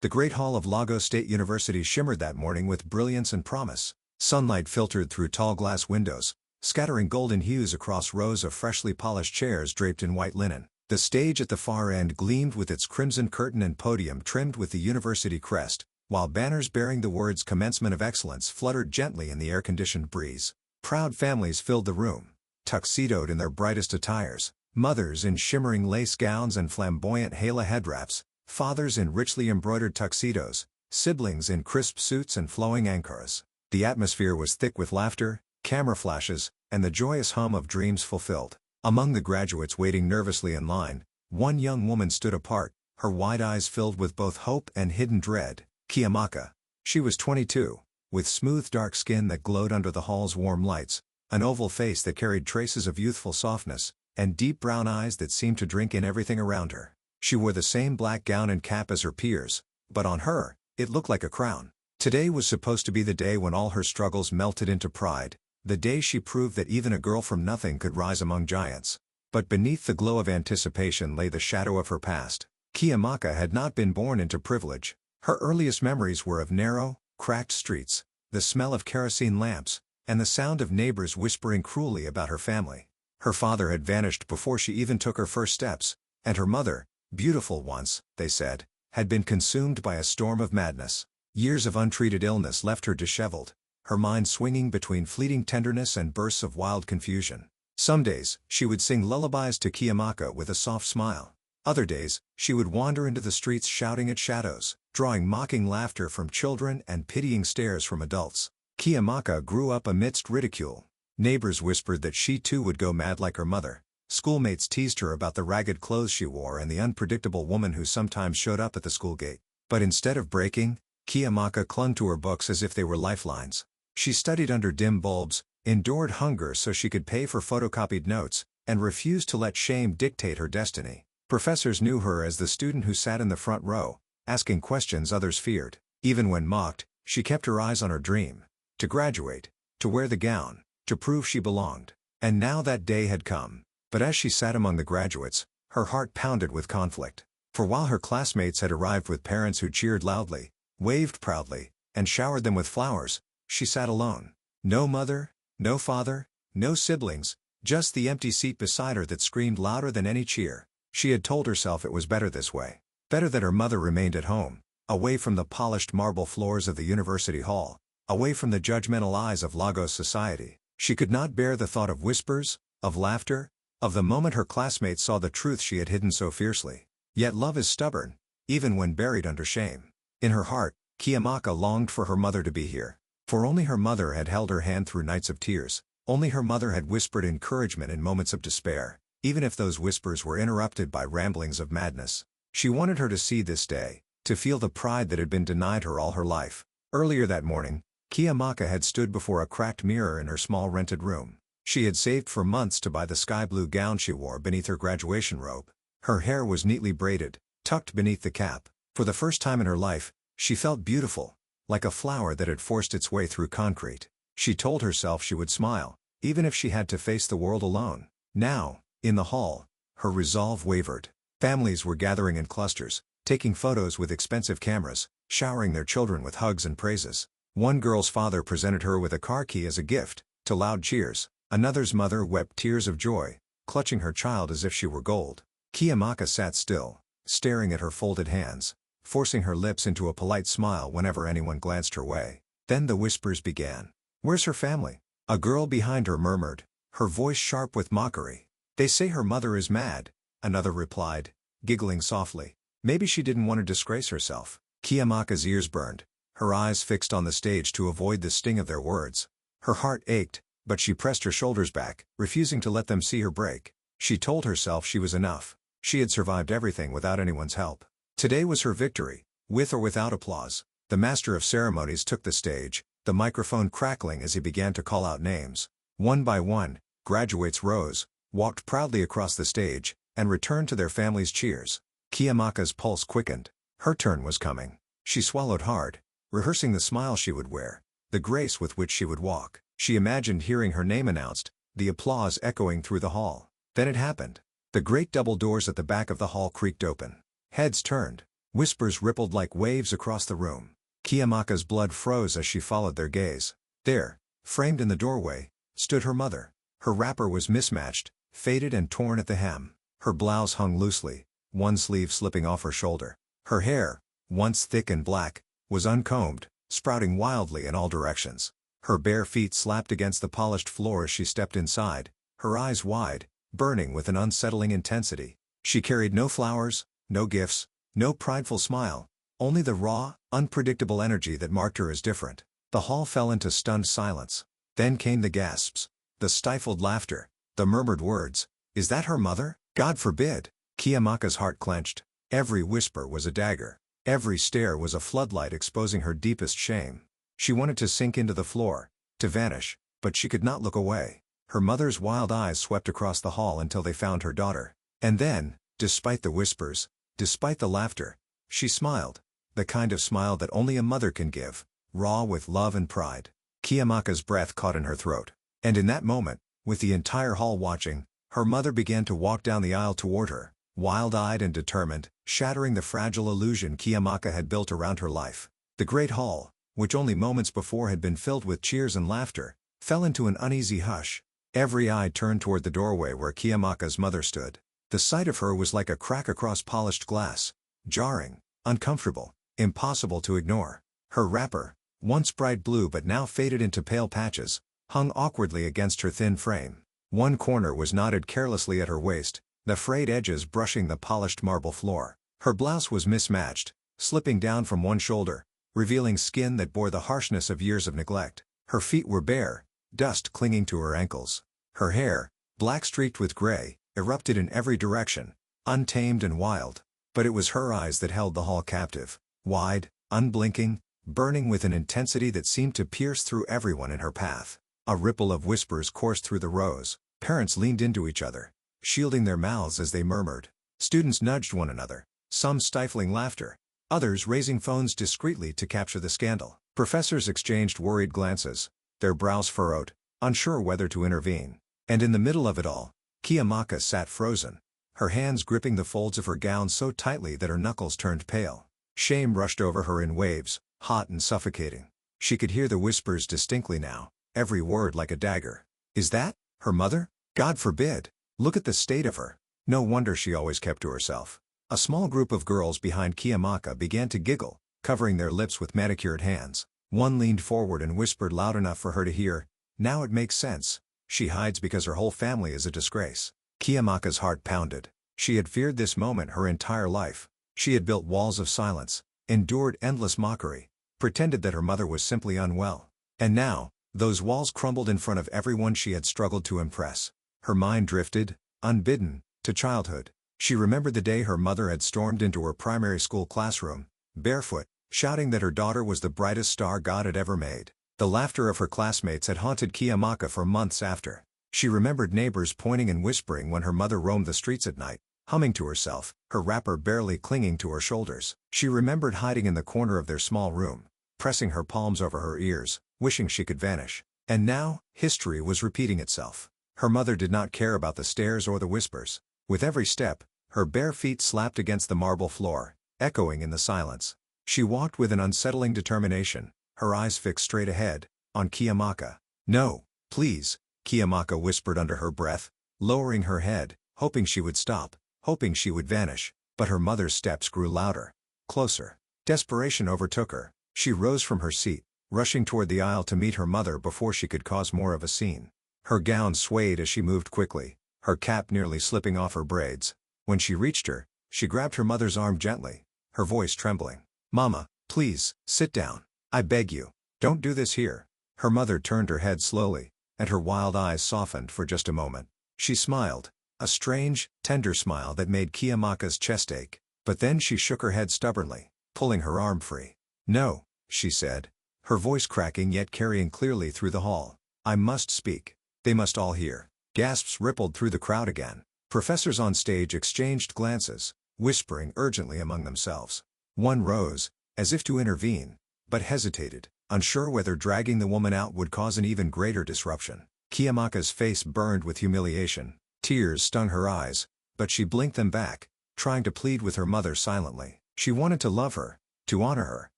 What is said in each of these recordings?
The Great Hall of Lagos State University shimmered that morning with brilliance and promise. Sunlight filtered through tall glass windows, scattering golden hues across rows of freshly polished chairs draped in white linen. The stage at the far end gleamed with its crimson curtain and podium trimmed with the university crest, while banners bearing the words Commencement of Excellence fluttered gently in the air-conditioned breeze. Proud families filled the room, tuxedoed in their brightest attires, mothers in shimmering lace gowns and flamboyant hala headwraps, fathers in richly embroidered tuxedos, siblings in crisp suits and flowing ankaras. The atmosphere was thick with laughter, camera flashes, and the joyous hum of dreams fulfilled. Among the graduates waiting nervously in line, one young woman stood apart, her wide eyes filled with both hope and hidden dread. Chiamaka. She was 22, with smooth dark skin that glowed under the hall's warm lights, an oval face that carried traces of youthful softness, and deep brown eyes that seemed to drink in everything around her. She wore the same black gown and cap as her peers, but on her, it looked like a crown. Today was supposed to be the day when all her struggles melted into pride, the day she proved that even a girl from nothing could rise among giants. But beneath the glow of anticipation lay the shadow of her past. Chiamaka had not been born into privilege. Her earliest memories were of narrow, cracked streets, the smell of kerosene lamps, and the sound of neighbors whispering cruelly about her family. Her father had vanished before she even took her first steps, and her mother, beautiful once, they said, had been consumed by a storm of madness. Years of untreated illness left her disheveled, her mind swinging between fleeting tenderness and bursts of wild confusion. Some days, she would sing lullabies to Chiamaka with a soft smile. Other days, she would wander into the streets shouting at shadows, drawing mocking laughter from children and pitying stares from adults. Chiamaka grew up amidst ridicule. Neighbors whispered that she too would go mad like her mother. Schoolmates teased her about the ragged clothes she wore and the unpredictable woman who sometimes showed up at the school gate. But instead of breaking, Chiamaka clung to her books as if they were lifelines. She studied under dim bulbs, endured hunger so she could pay for photocopied notes, and refused to let shame dictate her destiny. Professors knew her as the student who sat in the front row, asking questions others feared. Even when mocked, she kept her eyes on her dream. To graduate, to wear the gown, to prove she belonged. And now that day had come. But as she sat among the graduates, her heart pounded with conflict. For while her classmates had arrived with parents who cheered loudly, waved proudly, and showered them with flowers, she sat alone. No mother, no father, no siblings, just the empty seat beside her that screamed louder than any cheer. She had told herself it was better this way. Better that her mother remained at home, away from the polished marble floors of the university hall, away from the judgmental eyes of Lagos society. She could not bear the thought of whispers, of laughter, of the moment her classmates saw the truth she had hidden so fiercely. Yet love is stubborn, even when buried under shame. In her heart, Chiamaka longed for her mother to be here. For only her mother had held her hand through nights of tears. Only her mother had whispered encouragement in moments of despair, even if those whispers were interrupted by ramblings of madness. She wanted her to see this day, to feel the pride that had been denied her all her life. Earlier that morning, Chiamaka had stood before a cracked mirror in her small rented room. She had saved for months to buy the sky blue gown she wore beneath her graduation robe. Her hair was neatly braided, tucked beneath the cap. For the first time in her life, she felt beautiful, like a flower that had forced its way through concrete. She told herself she would smile, even if she had to face the world alone. Now, in the hall, her resolve wavered. Families were gathering in clusters, taking photos with expensive cameras, showering their children with hugs and praises. One girl's father presented her with a car key as a gift, to loud cheers. Another's mother wept tears of joy, clutching her child as if she were gold. Chiamaka sat still, staring at her folded hands, forcing her lips into a polite smile whenever anyone glanced her way. Then the whispers began. "Where's her family?" A girl behind her murmured, her voice sharp with mockery. "They say her mother is mad," another replied, giggling softly. Maybe she didn't want to disgrace herself. Chiamaka's ears burned, her eyes fixed on the stage to avoid the sting of their words. Her heart ached, but she pressed her shoulders back, refusing to let them see her break. She told herself she was enough. She had survived everything without anyone's help. Today was her victory, with or without applause. The master of ceremonies took the stage, the microphone crackling as he began to call out names. One by one, graduates rose, walked proudly across the stage, and returned to their families' cheers. Chiamaka's pulse quickened. Her turn was coming. She swallowed hard, rehearsing the smile she would wear, the grace with which she would walk. She imagined hearing her name announced, the applause echoing through the hall. Then it happened. The great double doors at the back of the hall creaked open. Heads turned. Whispers rippled like waves across the room. Chiamaka's blood froze as she followed their gaze. There, framed in the doorway, stood her mother. Her wrapper was mismatched, faded and torn at the hem. Her blouse hung loosely, one sleeve slipping off her shoulder. Her hair, once thick and black, was uncombed, sprouting wildly in all directions. Her bare feet slapped against the polished floor as she stepped inside, her eyes wide, burning with an unsettling intensity. She carried no flowers, no gifts, no prideful smile, only the raw, unpredictable energy that marked her as different. The hall fell into stunned silence. Then came the gasps, the stifled laughter, the murmured words. "Is that her mother? God forbid!" Chiamaka's heart clenched. Every whisper was a dagger. Every stare was a floodlight exposing her deepest shame. She wanted to sink into the floor, to vanish, but she could not look away. Her mother's wild eyes swept across the hall until they found her daughter. And then, despite the whispers, despite the laughter, she smiled. The kind of smile that only a mother can give, raw with love and pride. Chiamaka's breath caught in her throat. And in that moment, with the entire hall watching, her mother began to walk down the aisle toward her, wild-eyed and determined, shattering the fragile illusion Chiamaka had built around her life. The great hall, which only moments before had been filled with cheers and laughter, fell into an uneasy hush. Every eye turned toward the doorway where Chiamaka's mother stood. The sight of her was like a crack across polished glass, jarring, uncomfortable, impossible to ignore. Her wrapper, once bright blue but now faded into pale patches, hung awkwardly against her thin frame. One corner was knotted carelessly at her waist, the frayed edges brushing the polished marble floor. Her blouse was mismatched, slipping down from one shoulder, revealing skin that bore the harshness of years of neglect. Her feet were bare, dust clinging to her ankles. Her hair, black streaked with gray, erupted in every direction, untamed and wild. But it was her eyes that held the hall captive, wide, unblinking, burning with an intensity that seemed to pierce through everyone in her path. A ripple of whispers coursed through the rows. Parents leaned into each other, shielding their mouths as they murmured. Students nudged one another, some stifling laughter, others raising phones discreetly to capture the scandal. Professors exchanged worried glances, their brows furrowed, unsure whether to intervene. And in the middle of it all, Chiamaka sat frozen, her hands gripping the folds of her gown so tightly that her knuckles turned pale. Shame rushed over her in waves, hot and suffocating. She could hear the whispers distinctly now, every word like a dagger. "Is that her mother? God forbid! Look at the state of her." No wonder she always kept to herself. A small group of girls behind Chiamaka began to giggle, covering their lips with manicured hands. One leaned forward and whispered loud enough for her to hear, "Now it makes sense. She hides because her whole family is a disgrace." Chiamaka's heart pounded. She had feared this moment her entire life. She had built walls of silence, endured endless mockery, pretended that her mother was simply unwell. And now, those walls crumbled in front of everyone she had struggled to impress. Her mind drifted, unbidden, to childhood. She remembered the day her mother had stormed into her primary school classroom, barefoot, shouting that her daughter was the brightest star God had ever made. The laughter of her classmates had haunted Chiamaka for months after. She remembered neighbors pointing and whispering when her mother roamed the streets at night, humming to herself, her wrapper barely clinging to her shoulders. She remembered hiding in the corner of their small room, pressing her palms over her ears, wishing she could vanish. And now, history was repeating itself. Her mother did not care about the stares or the whispers. With every step, her bare feet slapped against the marble floor, echoing in the silence. She walked with an unsettling determination, her eyes fixed straight ahead, on Chiamaka. "No, please," Chiamaka whispered under her breath, lowering her head, hoping she would stop, hoping she would vanish. But her mother's steps grew louder, closer. Desperation overtook her. She rose from her seat, rushing toward the aisle to meet her mother before she could cause more of a scene. Her gown swayed as she moved quickly, her cap nearly slipping off her braids. When she reached her, she grabbed her mother's arm gently, her voice trembling. "Mama, please, sit down. I beg you. Don't do this here." Her mother turned her head slowly, and her wild eyes softened for just a moment. She smiled, a strange, tender smile that made Chiamaka's chest ache. But then she shook her head stubbornly, pulling her arm free. "No," she said, her voice cracking yet carrying clearly through the hall. "I must speak. They must all hear." Gasps rippled through the crowd again. Professors on stage exchanged glances, whispering urgently among themselves. One rose, as if to intervene, but hesitated, unsure whether dragging the woman out would cause an even greater disruption. Chiamaka's face burned with humiliation. Tears stung her eyes, but she blinked them back, trying to plead with her mother silently. She wanted to love her, to honor her,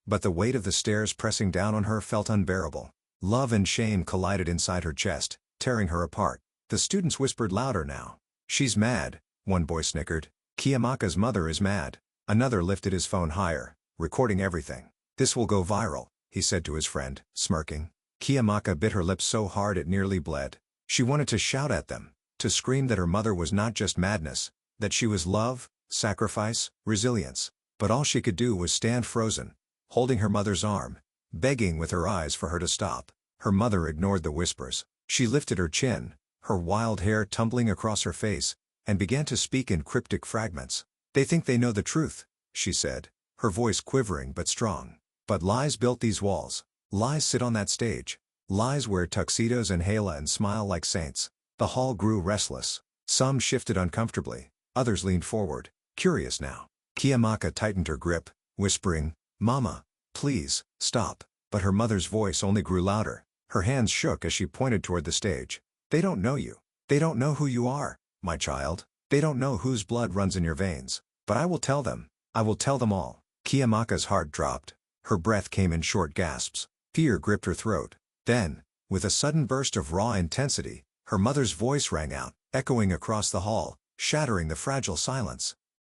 but the weight of the stairs pressing down on her felt unbearable. Love and shame collided inside her chest, tearing her apart. The students whispered louder now. "She's mad," one boy snickered. "Chiamaka's mother is mad." Another lifted his phone higher, recording everything. "This will go viral," he said to his friend, smirking. Chiamaka bit her lips so hard it nearly bled. She wanted to shout at them, to scream that her mother was not just madness, that she was love, sacrifice, resilience. But all she could do was stand frozen, holding her mother's arm, begging with her eyes for her to stop. Her mother ignored the whispers. She lifted her chin, her wild hair tumbling across her face, and began to speak in cryptic fragments. "They think they know the truth," she said, her voice quivering but strong. "But lies built these walls. Lies sit on that stage. Lies wear tuxedos and hala and smile like saints." The hall grew restless. Some shifted uncomfortably, others leaned forward, curious now. Chiamaka tightened her grip, whispering, "Mama, please, stop." But her mother's voice only grew louder. Her hands shook as she pointed toward the stage. "They don't know you. They don't know who you are, my child. They don't know whose blood runs in your veins. But I will tell them. I will tell them all." Chiamaka's heart dropped. Her breath came in short gasps. Fear gripped her throat. Then, with a sudden burst of raw intensity, her mother's voice rang out, echoing across the hall, shattering the fragile silence.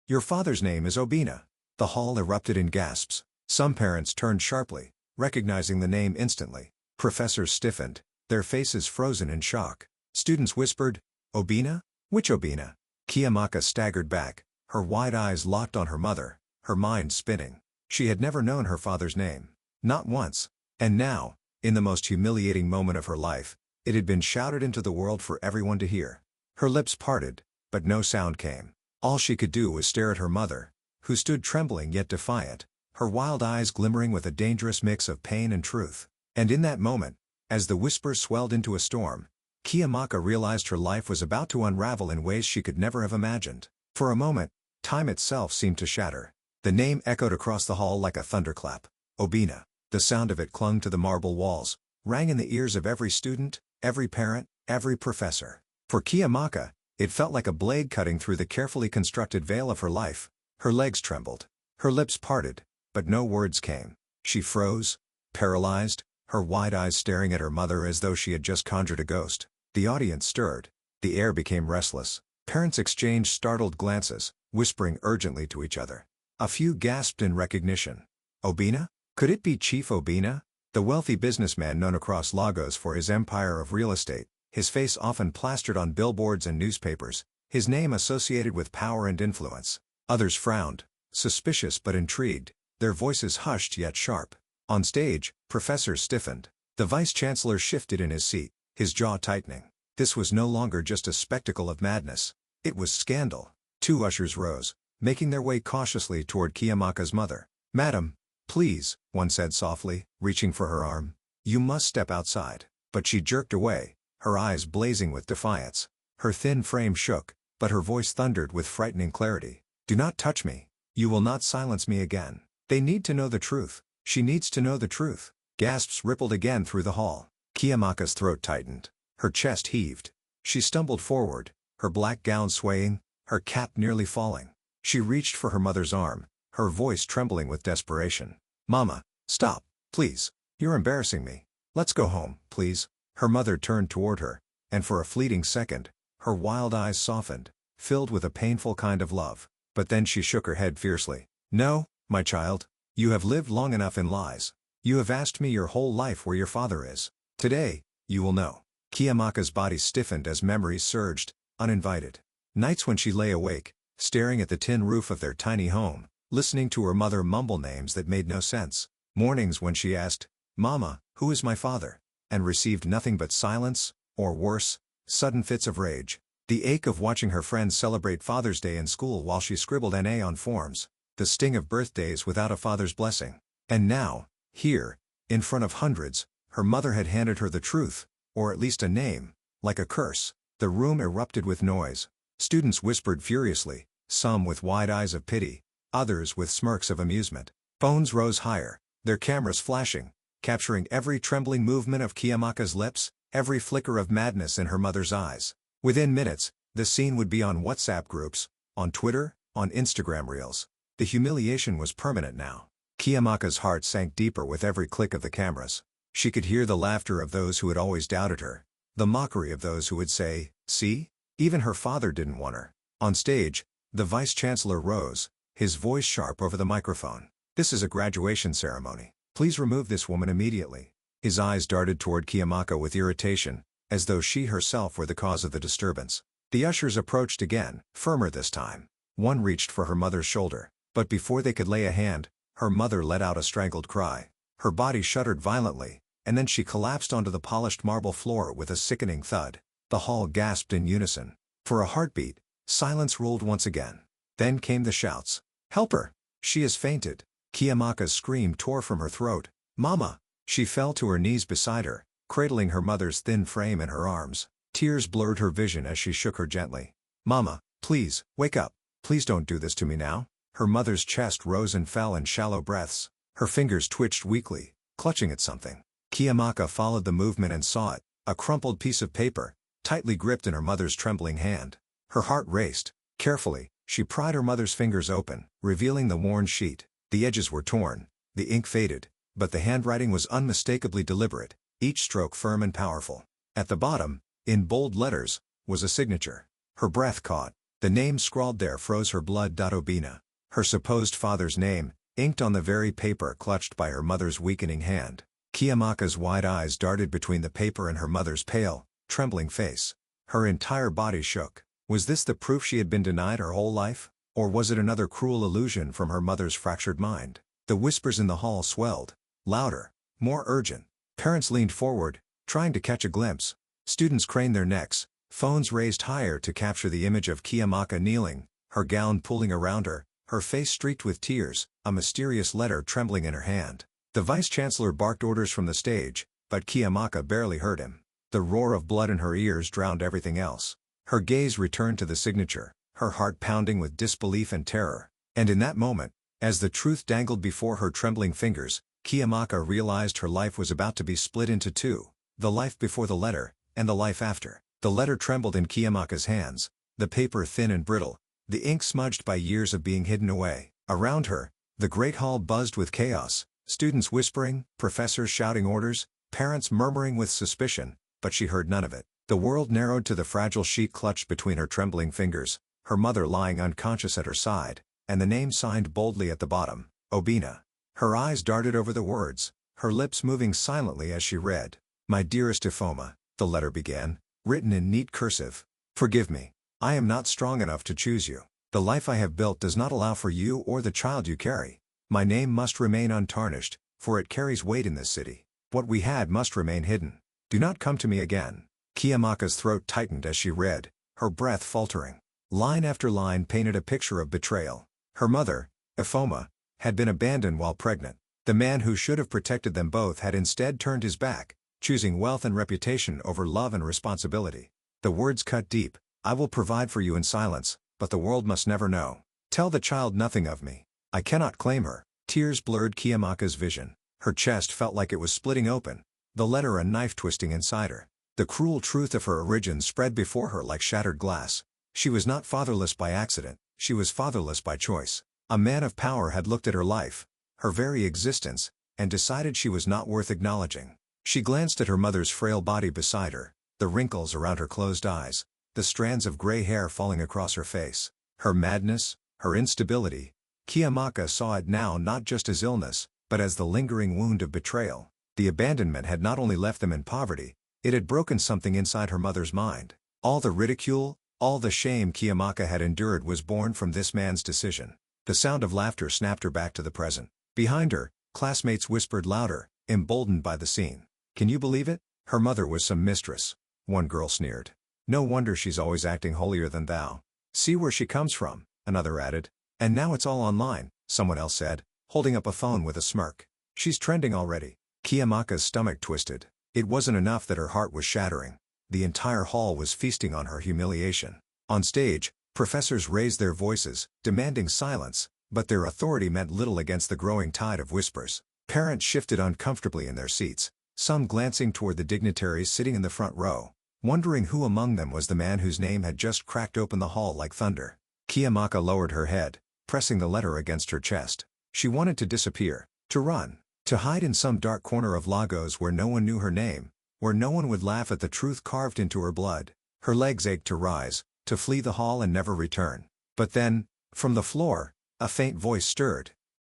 "Your father's name is Obinna." The hall erupted in gasps. Some parents turned sharply, recognizing the name instantly. Professors stiffened, their faces frozen in shock. Students whispered, "Obinna? Which Obinna?" Chiamaka staggered back, her wide eyes locked on her mother, her mind spinning. She had never known her father's name. Not once. And now, in the most humiliating moment of her life, it had been shouted into the world for everyone to hear. Her lips parted, but no sound came. All she could do was stare at her mother, who stood trembling yet defiant, her wild eyes glimmering with a dangerous mix of pain and truth. And in that moment, as the whispers swelled into a storm, Chiamaka realized her life was about to unravel in ways she could never have imagined. For a moment, time itself seemed to shatter. The name echoed across the hall like a thunderclap. Obinna. The sound of it clung to the marble walls, rang in the ears of every student, every parent, every professor. For Chiamaka, it felt like a blade cutting through the carefully constructed veil of her life. Her legs trembled. Her lips parted, but no words came. She froze, paralyzed, her wide eyes staring at her mother as though she had just conjured a ghost. The audience stirred. The air became restless. Parents exchanged startled glances, whispering urgently to each other. A few gasped in recognition. Obinna? Could it be Chief Obinna? The wealthy businessman known across Lagos for his empire of real estate, his face often plastered on billboards and newspapers, his name associated with power and influence. Others frowned, suspicious but intrigued, their voices hushed yet sharp. On stage, professors stiffened. The vice-chancellor shifted in his seat, his jaw tightening. This was no longer just a spectacle of madness. It was scandal. Two ushers rose, making their way cautiously toward Chiamaka's mother. "Madam, please," one said softly, reaching for her arm. "You must step outside." But she jerked away, her eyes blazing with defiance. Her thin frame shook, but her voice thundered with frightening clarity. "Do not touch me. You will not silence me again. They need to know the truth. She needs to know the truth." Gasps rippled again through the hall. Chiamaka's throat tightened. Her chest heaved. She stumbled forward, her black gown swaying, her cap nearly falling. She reached for her mother's arm, her voice trembling with desperation. "Mama, stop, please. You're embarrassing me. Let's go home, please." Her mother turned toward her, and for a fleeting second, her wild eyes softened, filled with a painful kind of love. But then she shook her head fiercely. "No, my child. You have lived long enough in lies. You have asked me your whole life where your father is. Today, you will know." Chiamaka's body stiffened as memories surged, uninvited. Nights when she lay awake, staring at the tin roof of their tiny home, listening to her mother mumble names that made no sense. Mornings when she asked, "Mama, who is my father?" and received nothing but silence, or worse, sudden fits of rage. The ache of watching her friends celebrate Father's Day in school while she scribbled NA on forms. The sting of birthdays without a father's blessing. And now, here, in front of hundreds, her mother had handed her the truth, or at least a name, like a curse. The room erupted with noise. Students whispered furiously, some with wide eyes of pity, others with smirks of amusement. Phones rose higher, their cameras flashing, capturing every trembling movement of Chiamaka's lips, every flicker of madness in her mother's eyes. Within minutes, the scene would be on WhatsApp groups, on Twitter, on Instagram Reels. The humiliation was permanent now. Chiamaka's heart sank deeper with every click of the cameras. She could hear the laughter of those who had always doubted her, the mockery of those who would say, "See? Even her father didn't want her." On stage, the vice-chancellor rose, his voice sharp over the microphone. "This is a graduation ceremony. Please remove this woman immediately." His eyes darted toward Chiamaka with irritation, as though she herself were the cause of the disturbance. The ushers approached again, firmer this time. One reached for her mother's shoulder, but before they could lay a hand, her mother let out a strangled cry. Her body shuddered violently, and then she collapsed onto the polished marble floor with a sickening thud. The hall gasped in unison. For a heartbeat, silence ruled once again. Then came the shouts. "Help her! She has fainted!" Chiamaka's scream tore from her throat. "Mama!" She fell to her knees beside her, cradling her mother's thin frame in her arms. Tears blurred her vision as she shook her gently. "Mama, please, wake up. Please don't do this to me now." Her mother's chest rose and fell in shallow breaths. Her fingers twitched weakly, clutching at something. Chiamaka followed the movement and saw it, a crumpled piece of paper, tightly gripped in her mother's trembling hand. Her heart raced. Carefully, she pried her mother's fingers open, revealing the worn sheet. The edges were torn, the ink faded, but the handwriting was unmistakably deliberate, each stroke firm and powerful. At the bottom, in bold letters, was a signature. Her breath caught. The name scrawled there froze her blood. Obinna. Her supposed father's name, inked on the very paper clutched by her mother's weakening hand. Chiamaka's wide eyes darted between the paper and her mother's pale, trembling face. Her entire body shook. Was this the proof she had been denied her whole life? Or was it another cruel illusion from her mother's fractured mind? The whispers in the hall swelled. Louder, more urgent. Parents leaned forward, trying to catch a glimpse. Students craned their necks, phones raised higher to capture the image of Chiamaka kneeling, her gown pulling around her, her face streaked with tears, a mysterious letter trembling in her hand. The vice-chancellor barked orders from the stage, but Chiamaka barely heard him. The roar of blood in her ears drowned everything else. Her gaze returned to the signature, her heart pounding with disbelief and terror. And in that moment, as the truth dangled before her trembling fingers, Chiamaka realized her life was about to be split into two, the life before the letter, and the life after. The letter trembled in Chiamaka's hands, the paper thin and brittle, the ink smudged by years of being hidden away. Around her, the great hall buzzed with chaos, students whispering, professors shouting orders, parents murmuring with suspicion, but she heard none of it. The world narrowed to the fragile sheet clutched between her trembling fingers, her mother lying unconscious at her side, and the name signed boldly at the bottom, Obinna. Her eyes darted over the words, her lips moving silently as she read. "My dearest Ifoma," the letter began, written in neat cursive. "Forgive me. I am not strong enough to choose you. The life I have built does not allow for you or the child you carry. My name must remain untarnished, for it carries weight in this city. What we had must remain hidden. Do not come to me again." Chiamaka's throat tightened as she read, her breath faltering. Line after line painted a picture of betrayal. Her mother, Ifoma, had been abandoned while pregnant. The man who should have protected them both had instead turned his back, choosing wealth and reputation over love and responsibility. The words cut deep. "I will provide for you in silence, but the world must never know. Tell the child nothing of me. I cannot claim her." Tears blurred Chiamaka's vision. Her chest felt like it was splitting open, the letter a knife twisting inside her. The cruel truth of her origin spread before her like shattered glass. She was not fatherless by accident, she was fatherless by choice. A man of power had looked at her life, her very existence, and decided she was not worth acknowledging. She glanced at her mother's frail body beside her, the wrinkles around her closed eyes, the strands of gray hair falling across her face. Her madness, her instability. Chiamaka saw it now not just as illness, but as the lingering wound of betrayal. The abandonment had not only left them in poverty, it had broken something inside her mother's mind. All the ridicule, all the shame Chiamaka had endured was born from this man's decision. The sound of laughter snapped her back to the present. Behind her, classmates whispered louder, emboldened by the scene. "Can you believe it? Her mother was some mistress," one girl sneered. "No wonder she's always acting holier than thou. See where she comes from," another added. "And now it's all online," someone else said, holding up a phone with a smirk. "She's trending already." Chiamaka's stomach twisted. It wasn't enough that her heart was shattering. The entire hall was feasting on her humiliation. On stage, professors raised their voices, demanding silence, but their authority meant little against the growing tide of whispers. Parents shifted uncomfortably in their seats, some glancing toward the dignitaries sitting in the front row, wondering who among them was the man whose name had just cracked open the hall like thunder. Chiamaka lowered her head, pressing the letter against her chest. She wanted to disappear, to run, to hide in some dark corner of Lagos where no one knew her name, where no one would laugh at the truth carved into her blood. Her legs ached to rise, to flee the hall and never return. But then, from the floor, a faint voice stirred.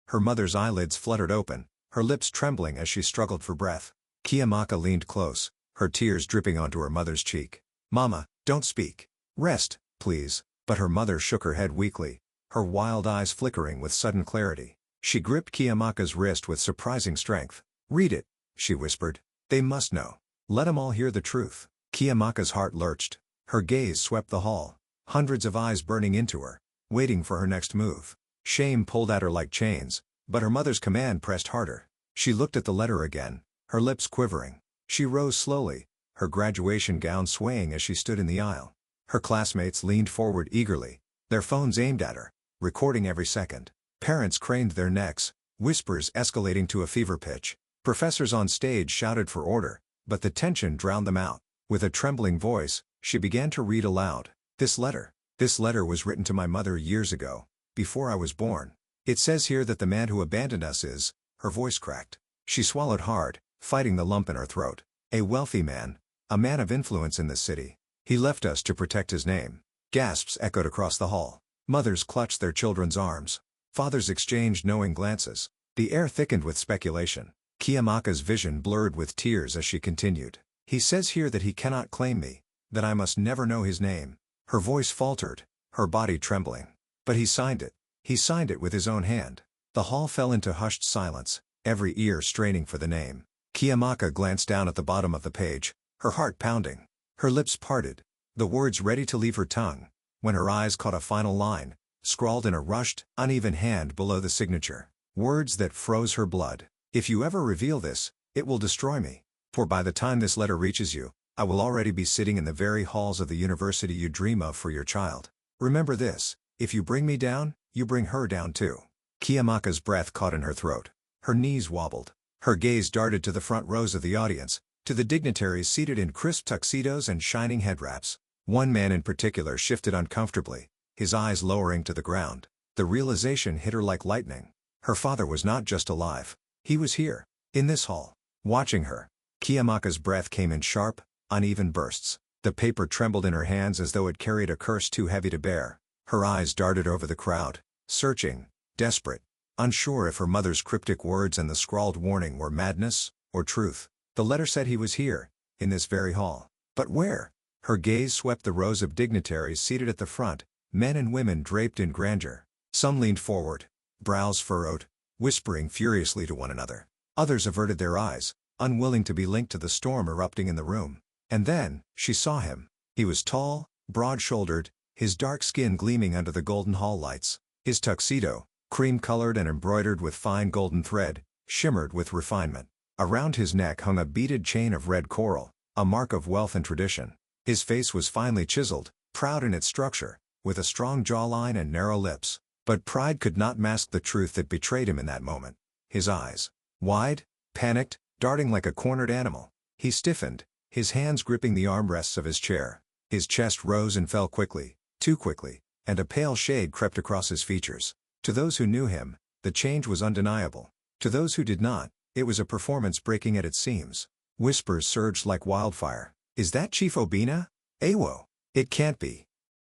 Her mother's eyelids fluttered open, her lips trembling as she struggled for breath. Chiamaka leaned close, her tears dripping onto her mother's cheek. "Mama, don't speak. Rest, please." But her mother shook her head weakly, her wild eyes flickering with sudden clarity. She gripped Chiamaka's wrist with surprising strength. "Read it," she whispered. "They must know. Let 'em all hear the truth." Chiamaka's heart lurched. Her gaze swept the hall, hundreds of eyes burning into her, waiting for her next move. Shame pulled at her like chains, but her mother's command pressed harder. She looked at the letter again, her lips quivering. She rose slowly, her graduation gown swaying as she stood in the aisle. Her classmates leaned forward eagerly, their phones aimed at her, recording every second. Parents craned their necks, whispers escalating to a fever pitch. Professors on stage shouted for order, but the tension drowned them out. With a trembling voice, she began to read aloud. This letter was written to my mother years ago, before I was born. It says here that the man who abandoned us is," her voice cracked. She swallowed hard, fighting the lump in her throat. "A wealthy man, a man of influence in this city. He left us to protect his name." Gasps echoed across the hall. Mothers clutched their children's arms. Fathers exchanged knowing glances. The air thickened with speculation. Chiamaka's vision blurred with tears as she continued. "He says here that he cannot claim me, that I must never know his name." Her voice faltered, her body trembling. "But he signed it. He signed it with his own hand." The hall fell into hushed silence, every ear straining for the name. Chiamaka glanced down at the bottom of the page, her heart pounding. Her lips parted, the words ready to leave her tongue, when her eyes caught a final line, scrawled in a rushed, uneven hand below the signature. Words that froze her blood. "If you ever reveal this, it will destroy me. For by the time this letter reaches you, I will already be sitting in the very halls of the university you dream of for your child. Remember this, if you bring me down, you bring her down too." Chiamaka's breath caught in her throat. Her knees wobbled. Her gaze darted to the front rows of the audience, to the dignitaries seated in crisp tuxedos and shining head wraps. One man in particular shifted uncomfortably, his eyes lowering to the ground. The realization hit her like lightning. Her father was not just alive. He was here, in this hall, watching her. Chiamaka's breath came in sharp, uneven bursts. The paper trembled in her hands as though it carried a curse too heavy to bear. Her eyes darted over the crowd, searching, desperate, unsure if her mother's cryptic words and the scrawled warning were madness or truth. The letter said he was here, in this very hall. But where? Her gaze swept the rows of dignitaries seated at the front, men and women draped in grandeur. Some leaned forward, brows furrowed, whispering furiously to one another. Others averted their eyes, unwilling to be linked to the storm erupting in the room. And then, she saw him. He was tall, broad-shouldered, his dark skin gleaming under the golden hall lights. His tuxedo, cream-colored and embroidered with fine golden thread, shimmered with refinement. Around his neck hung a beaded chain of red coral, a mark of wealth and tradition. His face was finely chiseled, proud in its structure, with a strong jawline and narrow lips. But pride could not mask the truth that betrayed him in that moment. His eyes, wide, panicked, darting like a cornered animal. He stiffened, his hands gripping the armrests of his chair. His chest rose and fell quickly, too quickly, and a pale shade crept across his features. To those who knew him, the change was undeniable. To those who did not, it was a performance breaking at its seams. Whispers surged like wildfire. "Is that Chief Obinna? Awo? It can't be.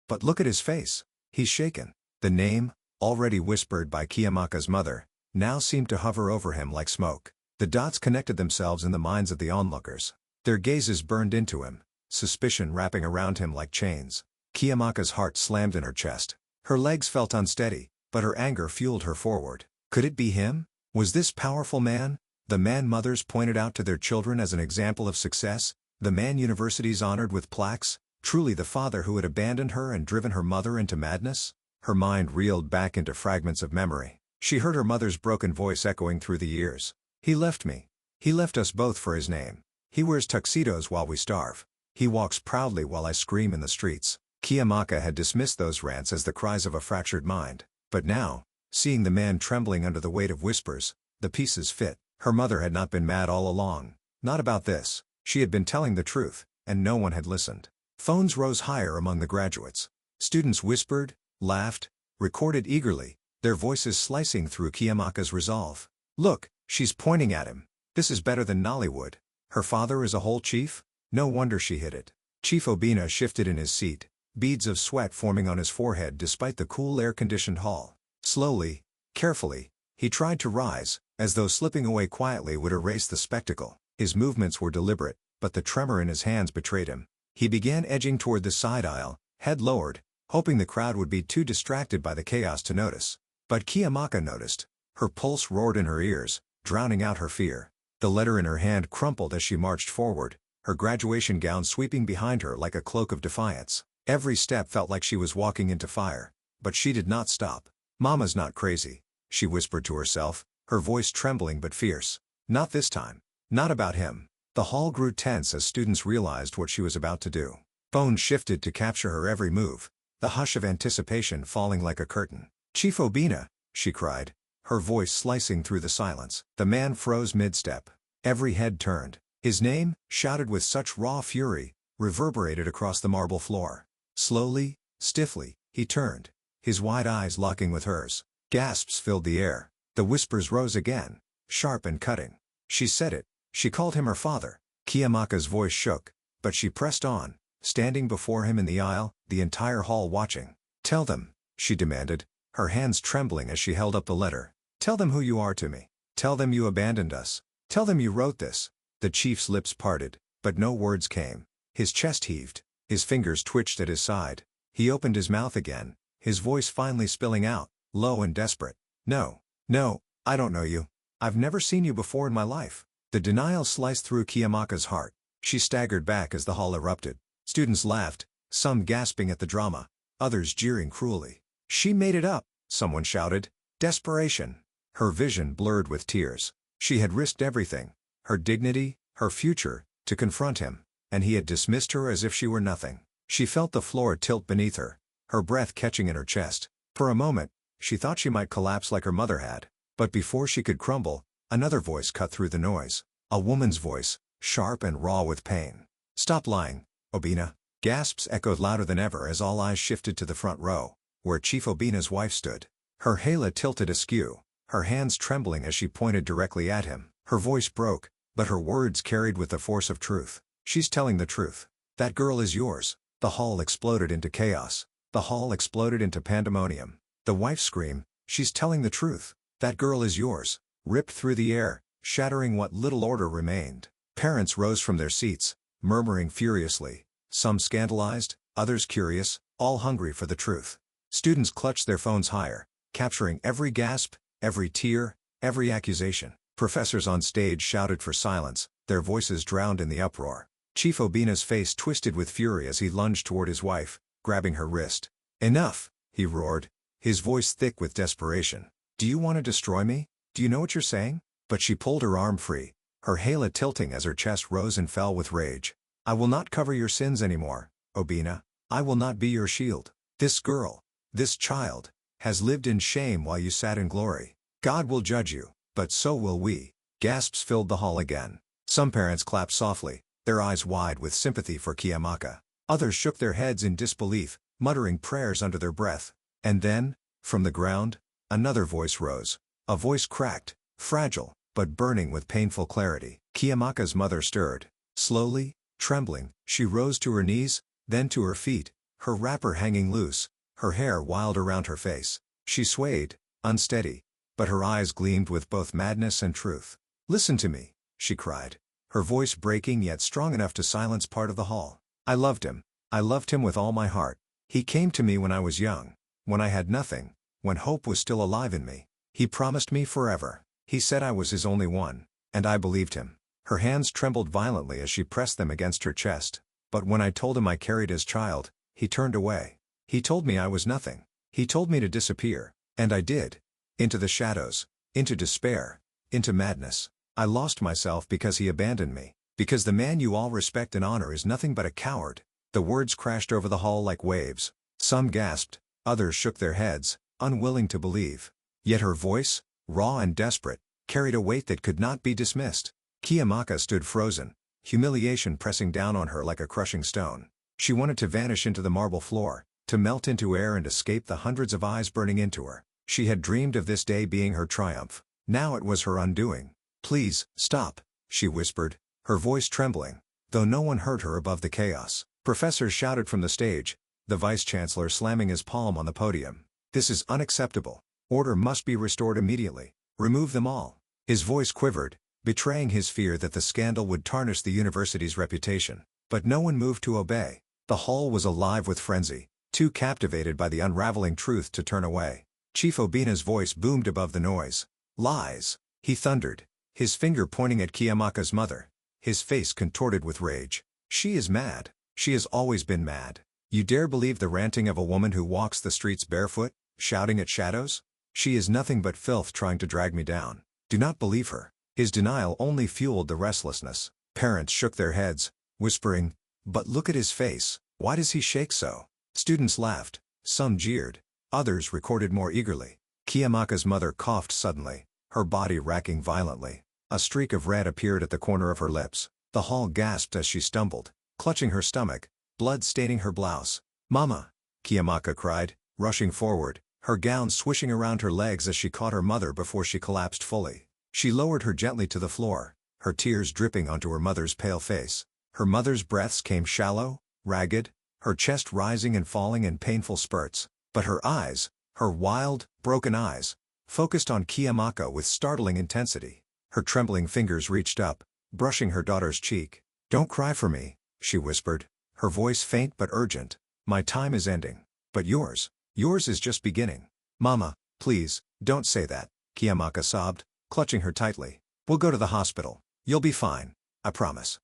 But look at his face. He's shaken." The name, already whispered by Chiamaka's mother, now seemed to hover over him like smoke. The dots connected themselves in the minds of the onlookers. Their gazes burned into him, suspicion wrapping around him like chains. Chiamaka's heart slammed in her chest. Her legs felt unsteady, but her anger fueled her forward. Could it be him? Was this powerful man, the man mothers pointed out to their children as an example of success, the man universities honored with plaques, truly the father who had abandoned her and driven her mother into madness? Her mind reeled back into fragments of memory. She heard her mother's broken voice echoing through the years. "He left me. He left us both for his name. He wears tuxedos while we starve. He walks proudly while I scream in the streets." Chiamaka had dismissed those rants as the cries of a fractured mind. But now, seeing the man trembling under the weight of whispers, the pieces fit. Her mother had not been mad all along. Not about this. She had been telling the truth, and no one had listened. Phones rose higher among the graduates. Students whispered, laughed, recorded eagerly, their voices slicing through Chiamaka's resolve. "Look, she's pointing at him. This is better than Nollywood. Her father is a whole chief? No wonder she hid it." Chief Obinna shifted in his seat, beads of sweat forming on his forehead despite the cool air-conditioned hall. Slowly, carefully, he tried to rise, as though slipping away quietly would erase the spectacle. His movements were deliberate, but the tremor in his hands betrayed him. He began edging toward the side aisle, head lowered, hoping the crowd would be too distracted by the chaos to notice. But Chiamaka noticed. Her pulse roared in her ears, drowning out her fear. The letter in her hand crumpled as she marched forward, her graduation gown sweeping behind her like a cloak of defiance. Every step felt like she was walking into fire, but she did not stop. "Mama's not crazy," she whispered to herself, her voice trembling but fierce. Not this time. Not about him. The hall grew tense as students realized what she was about to do. Phones shifted to capture her every move, the hush of anticipation falling like a curtain. "Chief Obinna," she cried, her voice slicing through the silence. The man froze mid-step. Every head turned. His name, shouted with such raw fury, reverberated across the marble floor. Slowly, stiffly, he turned, his wide eyes locking with hers. Gasps filled the air. The whispers rose again, sharp and cutting. She said it. She called him her father. Chiamaka's voice shook, but she pressed on, standing before him in the aisle, the entire hall watching. "Tell them," she demanded, her hands trembling as she held up the letter. "Tell them who you are to me. Tell them you abandoned us. Tell them you wrote this." The chief's lips parted, but no words came. His chest heaved, his fingers twitched at his side. He opened his mouth again, his voice finally spilling out, low and desperate. "No, no, I don't know you. I've never seen you before in my life." The denial sliced through Chiamaka's heart. She staggered back as the hall erupted. Students laughed, some gasping at the drama, others jeering cruelly. "She made it up," someone shouted. Desperation. Her vision blurred with tears. She had risked everything, her dignity, her future, to confront him, and he had dismissed her as if she were nothing. She felt the floor tilt beneath her, her breath catching in her chest. For a moment, she thought she might collapse like her mother had. But before she could crumble, another voice cut through the noise. A woman's voice, sharp and raw with pain. "Stop lying, Obinna." Gasps echoed louder than ever as all eyes shifted to the front row, where Chief Obinna's wife stood. Her halo tilted askew, her hands trembling as she pointed directly at him. Her voice broke, but her words carried with the force of truth. "She's telling the truth. That girl is yours." The hall exploded into chaos. The hall exploded into pandemonium. The wife's scream, "She's telling the truth. That girl is yours," ripped through the air, shattering what little order remained. Parents rose from their seats, murmuring furiously, some scandalized, others curious, all hungry for the truth. Students clutched their phones higher, capturing every gasp, every tear, every accusation. Professors on stage shouted for silence, their voices drowned in the uproar. Chief Obinna's face twisted with fury as he lunged toward his wife, grabbing her wrist. "Enough," he roared, his voice thick with desperation. "Do you want to destroy me? Do you know what you're saying?" But she pulled her arm free, her halo tilting as her chest rose and fell with rage. "I will not cover your sins anymore, Obinna. I will not be your shield. This girl, this child, has lived in shame while you sat in glory. God will judge you, but so will we." Gasps filled the hall again. Some parents clapped softly, their eyes wide with sympathy for Chiamaka. Others shook their heads in disbelief, muttering prayers under their breath. And then, from the ground, another voice rose. A voice cracked, fragile, but burning with painful clarity. Chiamaka's mother stirred. Slowly, trembling, she rose to her knees, then to her feet, her wrapper hanging loose, her hair wild around her face. She swayed, unsteady, but her eyes gleamed with both madness and truth. "Listen to me," she cried, her voice breaking yet strong enough to silence part of the hall. "I loved him. I loved him with all my heart. He came to me when I was young, when I had nothing, when hope was still alive in me. He promised me forever. He said I was his only one, and I believed him." Her hands trembled violently as she pressed them against her chest. "But when I told him I carried his child, he turned away. He told me I was nothing. He told me to disappear, and I did. Into the shadows, into despair, into madness. I lost myself because he abandoned me, because the man you all respect and honor is nothing but a coward." The words crashed over the hall like waves. Some gasped, others shook their heads, unwilling to believe. Yet her voice, raw and desperate, carried a weight that could not be dismissed. Chiamaka stood frozen, humiliation pressing down on her like a crushing stone. She wanted to vanish into the marble floor, to melt into air and escape the hundreds of eyes burning into her. She had dreamed of this day being her triumph. Now it was her undoing. "Please, stop," she whispered, her voice trembling, though no one heard her above the chaos. Professors shouted from the stage, the vice-chancellor slamming his palm on the podium. "This is unacceptable. Order must be restored immediately. Remove them all." His voice quivered, betraying his fear that the scandal would tarnish the university's reputation. But no one moved to obey. The hall was alive with frenzy, too captivated by the unraveling truth to turn away. Chief Obinna's voice boomed above the noise. "Lies!" he thundered, his finger pointing at Chiamaka's mother, his face contorted with rage. "She is mad. She has always been mad. You dare believe the ranting of a woman who walks the streets barefoot, shouting at shadows? She is nothing but filth trying to drag me down. Do not believe her." His denial only fueled the restlessness. Parents shook their heads, whispering, "But look at his face. Why does he shake so?" Students laughed, some jeered, others recorded more eagerly. Chiamaka's mother coughed suddenly, her body racking violently. A streak of red appeared at the corner of her lips. The hall gasped as she stumbled, clutching her stomach, blood staining her blouse. "Mama!" Chiamaka cried, rushing forward, her gown swishing around her legs as she caught her mother before she collapsed fully. She lowered her gently to the floor, her tears dripping onto her mother's pale face. Her mother's breaths came shallow, ragged, her chest rising and falling in painful spurts, but her eyes, her wild, broken eyes, focused on Chiamaka with startling intensity. Her trembling fingers reached up, brushing her daughter's cheek. "Don't cry for me," she whispered, her voice faint but urgent. "My time is ending. But yours is just beginning." "Mama, please, don't say that," Chiamaka sobbed, clutching her tightly. "We'll go to the hospital. You'll be fine. I promise."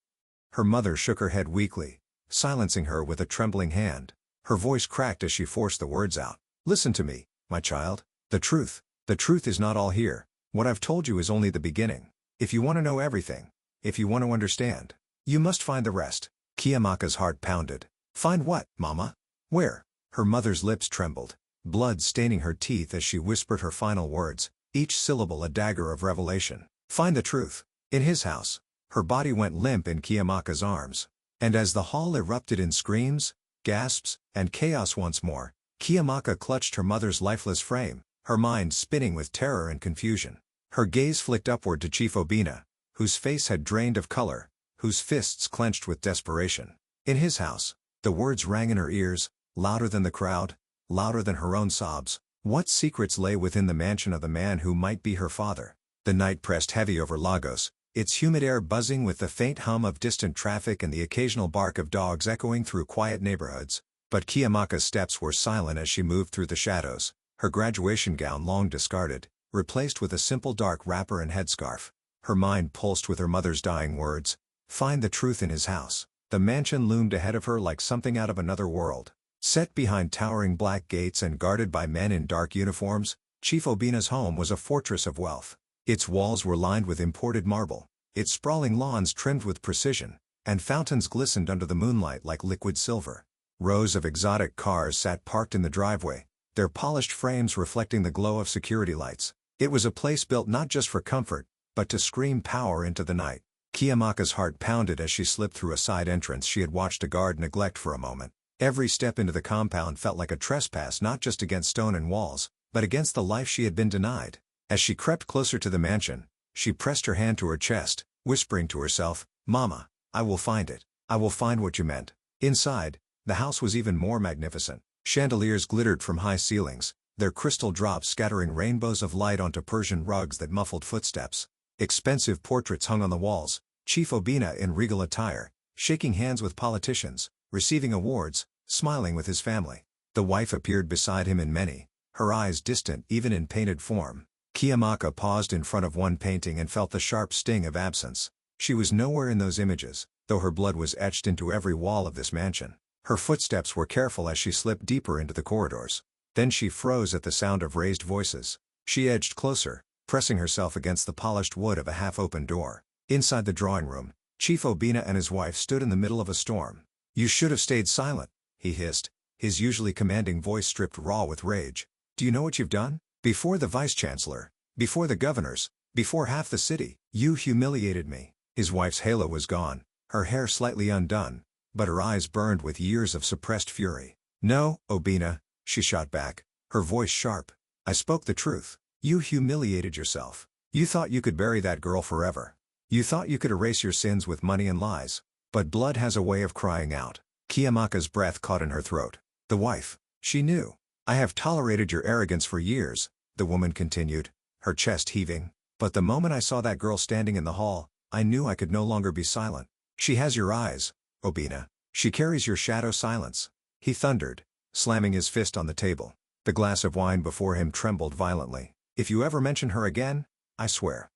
Her mother shook her head weakly, silencing her with a trembling hand. Her voice cracked as she forced the words out. "Listen to me, my child. The truth is not all here. What I've told you is only the beginning. If you want to know everything, if you want to understand, you must find the rest." Chiamaka's heart pounded. "Find what, Mama? Where?" Her mother's lips trembled, blood staining her teeth as she whispered her final words, each syllable a dagger of revelation. "Find the truth. In his house." Her body went limp in Chiamaka's arms. And as the hall erupted in screams, gasps, and chaos once more, Chiamaka clutched her mother's lifeless frame, her mind spinning with terror and confusion. Her gaze flicked upward to Chief Obinna, whose face had drained of color, whose fists clenched with desperation. "In his house." The words rang in her ears, louder than the crowd, louder than her own sobs. What secrets lay within the mansion of the man who might be her father? The night pressed heavy over Lagos, its humid air buzzing with the faint hum of distant traffic and the occasional bark of dogs echoing through quiet neighborhoods. But Chiamaka's steps were silent as she moved through the shadows, her graduation gown long discarded, replaced with a simple dark wrapper and headscarf. Her mind pulsed with her mother's dying words. Find the truth in his house. The mansion loomed ahead of her like something out of another world. Set behind towering black gates and guarded by men in dark uniforms, Chief Obinna's home was a fortress of wealth. Its walls were lined with imported marble, its sprawling lawns trimmed with precision, and fountains glistened under the moonlight like liquid silver. Rows of exotic cars sat parked in the driveway, their polished frames reflecting the glow of security lights. It was a place built not just for comfort, but to scream power into the night. Chiamaka's heart pounded as she slipped through a side entrance she had watched a guard neglect for a moment. Every step into the compound felt like a trespass not just against stone and walls, but against the life she had been denied. As she crept closer to the mansion, she pressed her hand to her chest, whispering to herself, "Mama, I will find it. I will find what you meant." Inside, the house was even more magnificent. Chandeliers glittered from high ceilings, their crystal drops scattering rainbows of light onto Persian rugs that muffled footsteps. Expensive portraits hung on the walls, Chief Obinna in regal attire, shaking hands with politicians, receiving awards, smiling with his family. The wife appeared beside him in many, her eyes distant even in painted form. Chiamaka paused in front of one painting and felt the sharp sting of absence. She was nowhere in those images, though her blood was etched into every wall of this mansion. Her footsteps were careful as she slipped deeper into the corridors. Then she froze at the sound of raised voices. She edged closer, pressing herself against the polished wood of a half-open door. Inside the drawing room, Chief Obinna and his wife stood in the middle of a storm. "You should have stayed silent," he hissed, his usually commanding voice stripped raw with rage. "Do you know what you've done? Before the vice-chancellor, before the governors, before half the city, you humiliated me." His wife's halo was gone, her hair slightly undone, but her eyes burned with years of suppressed fury. "No, Obinna," she shot back, her voice sharp. I spoke the truth. You humiliated yourself. You thought you could bury that girl forever. You thought you could erase your sins with money and lies. But blood has a way of crying out. Chiamaka's breath caught in her throat. The wife. She knew. I have tolerated your arrogance for years, the woman continued, her chest heaving. But the moment I saw that girl standing in the hall, I knew I could no longer be silent. She has your eyes, Obinna. She carries your shadow silence. He thundered, slamming his fist on the table. The glass of wine before him trembled violently. If you ever mention her again, I swear.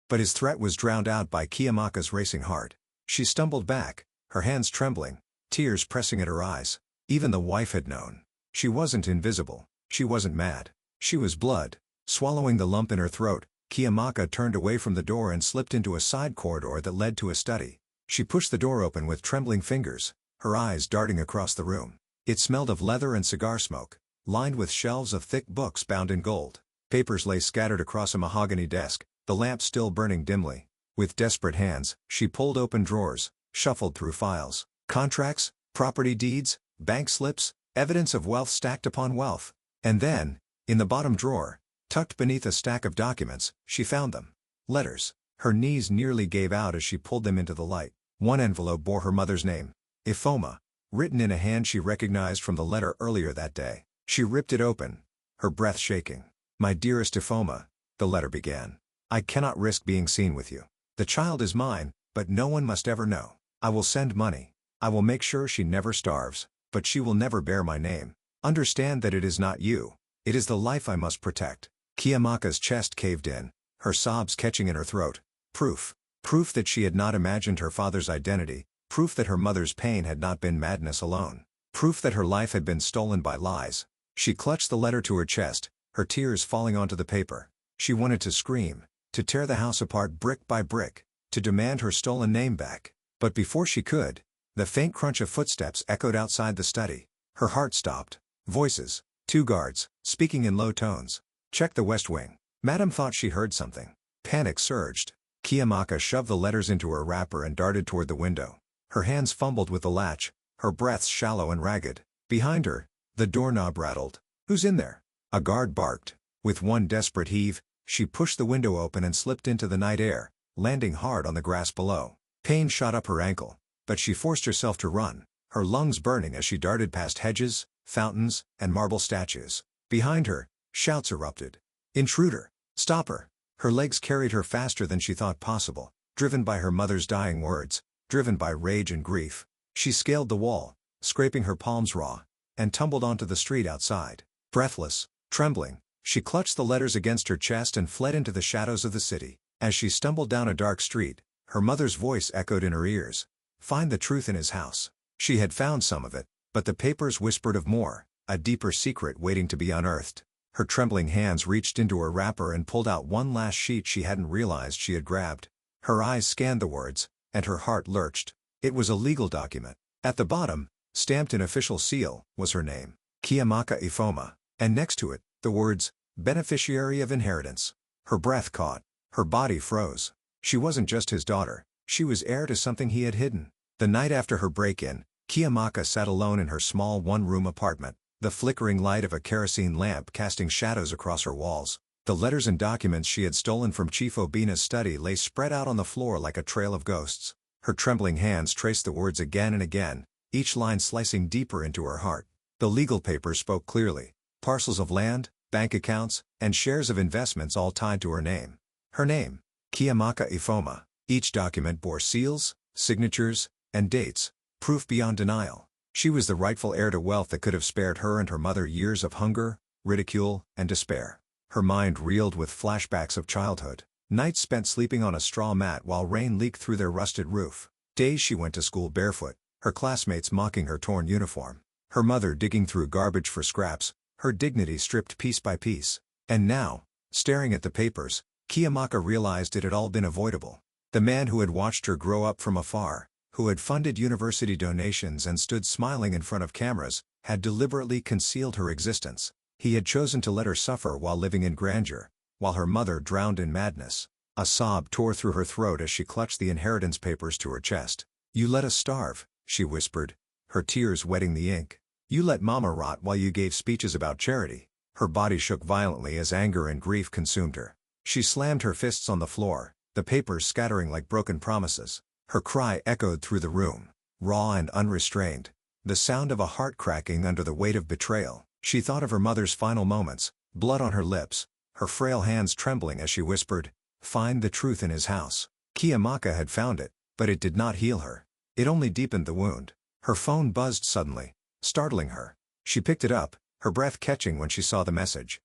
But his threat was drowned out by Chiamaka's racing heart. She stumbled back, her hands trembling, tears pressing at her eyes. Even the wife had known. She wasn't invisible. She wasn't mad. She was blood. Swallowing the lump in her throat, Chiamaka turned away from the door and slipped into a side corridor that led to a study. She pushed the door open with trembling fingers, her eyes darting across the room. It smelled of leather and cigar smoke, lined with shelves of thick books bound in gold. Papers lay scattered across a mahogany desk, the lamp still burning dimly. With desperate hands, she pulled open drawers, shuffled through files. Contracts, property deeds, bank slips, evidence of wealth stacked upon wealth. And then, in the bottom drawer, tucked beneath a stack of documents, she found them. Letters. Her knees nearly gave out as she pulled them into the light. One envelope bore her mother's name, Ifoma, written in a hand she recognized from the letter earlier that day. She ripped it open, her breath shaking. My dearest Ifoma, the letter began. I cannot risk being seen with you. The child is mine, but no one must ever know. I will send money. I will make sure she never starves, but she will never bear my name. Understand that it is not you. It is the life I must protect. Chiamaka's chest caved in, her sobs catching in her throat. Proof. Proof that she had not imagined her father's identity. Proof that her mother's pain had not been madness alone. Proof that her life had been stolen by lies. She clutched the letter to her chest, her tears falling onto the paper. She wanted to scream, to tear the house apart brick by brick, to demand her stolen name back. But before she could, the faint crunch of footsteps echoed outside the study. Her heart stopped. Voices. 2 guards, speaking in low tones. Check the west wing. Madam thought she heard something. Panic surged. Chiamaka shoved the letters into her wrapper and darted toward the window. Her hands fumbled with the latch, her breath shallow and ragged. Behind her, the doorknob rattled. Who's in there? A guard barked. With one desperate heave, she pushed the window open and slipped into the night air, landing hard on the grass below. Pain shot up her ankle, but she forced herself to run, her lungs burning as she darted past hedges, fountains, and marble statues. Behind her, shouts erupted. Intruder! Stop her! Her legs carried her faster than she thought possible, driven by her mother's dying words, driven by rage and grief. She scaled the wall, scraping her palms raw, and tumbled onto the street outside. Breathless, trembling, she clutched the letters against her chest and fled into the shadows of the city. As she stumbled down a dark street, her mother's voice echoed in her ears. Find the truth in his house. She had found some of it, but the papers whispered of more, a deeper secret waiting to be unearthed. Her trembling hands reached into her wrapper and pulled out one last sheet she hadn't realized she had grabbed. Her eyes scanned the words, and her heart lurched. It was a legal document. At the bottom, stamped in official seal, was her name, Chiamaka Ifoma, and next to it, the words, beneficiary of inheritance. Her breath caught. Her body froze. She wasn't just his daughter, she was heir to something he had hidden. The night after her break-in, Chiamaka sat alone in her small one-room apartment, the flickering light of a kerosene lamp casting shadows across her walls. The letters and documents she had stolen from Chief Obinna's study lay spread out on the floor like a trail of ghosts. Her trembling hands traced the words again and again, each line slicing deeper into her heart. The legal papers spoke clearly. Parcels of land, bank accounts, and shares of investments all tied to her name. Her name, Chiamaka Ifoma. Each document bore seals, signatures, and dates, proof beyond denial. She was the rightful heir to wealth that could have spared her and her mother years of hunger, ridicule, and despair. Her mind reeled with flashbacks of childhood. Nights spent sleeping on a straw mat while rain leaked through their rusted roof. Days she went to school barefoot, her classmates mocking her torn uniform. Her mother digging through garbage for scraps, her dignity stripped piece by piece. And now, staring at the papers, Chiamaka realized it had all been avoidable. The man who had watched her grow up from afar, who had funded university donations and stood smiling in front of cameras, had deliberately concealed her existence. He had chosen to let her suffer while living in grandeur, while her mother drowned in madness. A sob tore through her throat as she clutched the inheritance papers to her chest. You let us starve, she whispered, her tears wetting the ink. You let Mama rot while you gave speeches about charity. Her body shook violently as anger and grief consumed her. She slammed her fists on the floor, the papers scattering like broken promises. Her cry echoed through the room, raw and unrestrained, the sound of a heart cracking under the weight of betrayal. She thought of her mother's final moments, blood on her lips, her frail hands trembling as she whispered, "Find the truth in his house." Chiamaka had found it, but it did not heal her. It only deepened the wound. Her phone buzzed suddenly, startling her. She picked it up, her breath catching when she saw the message.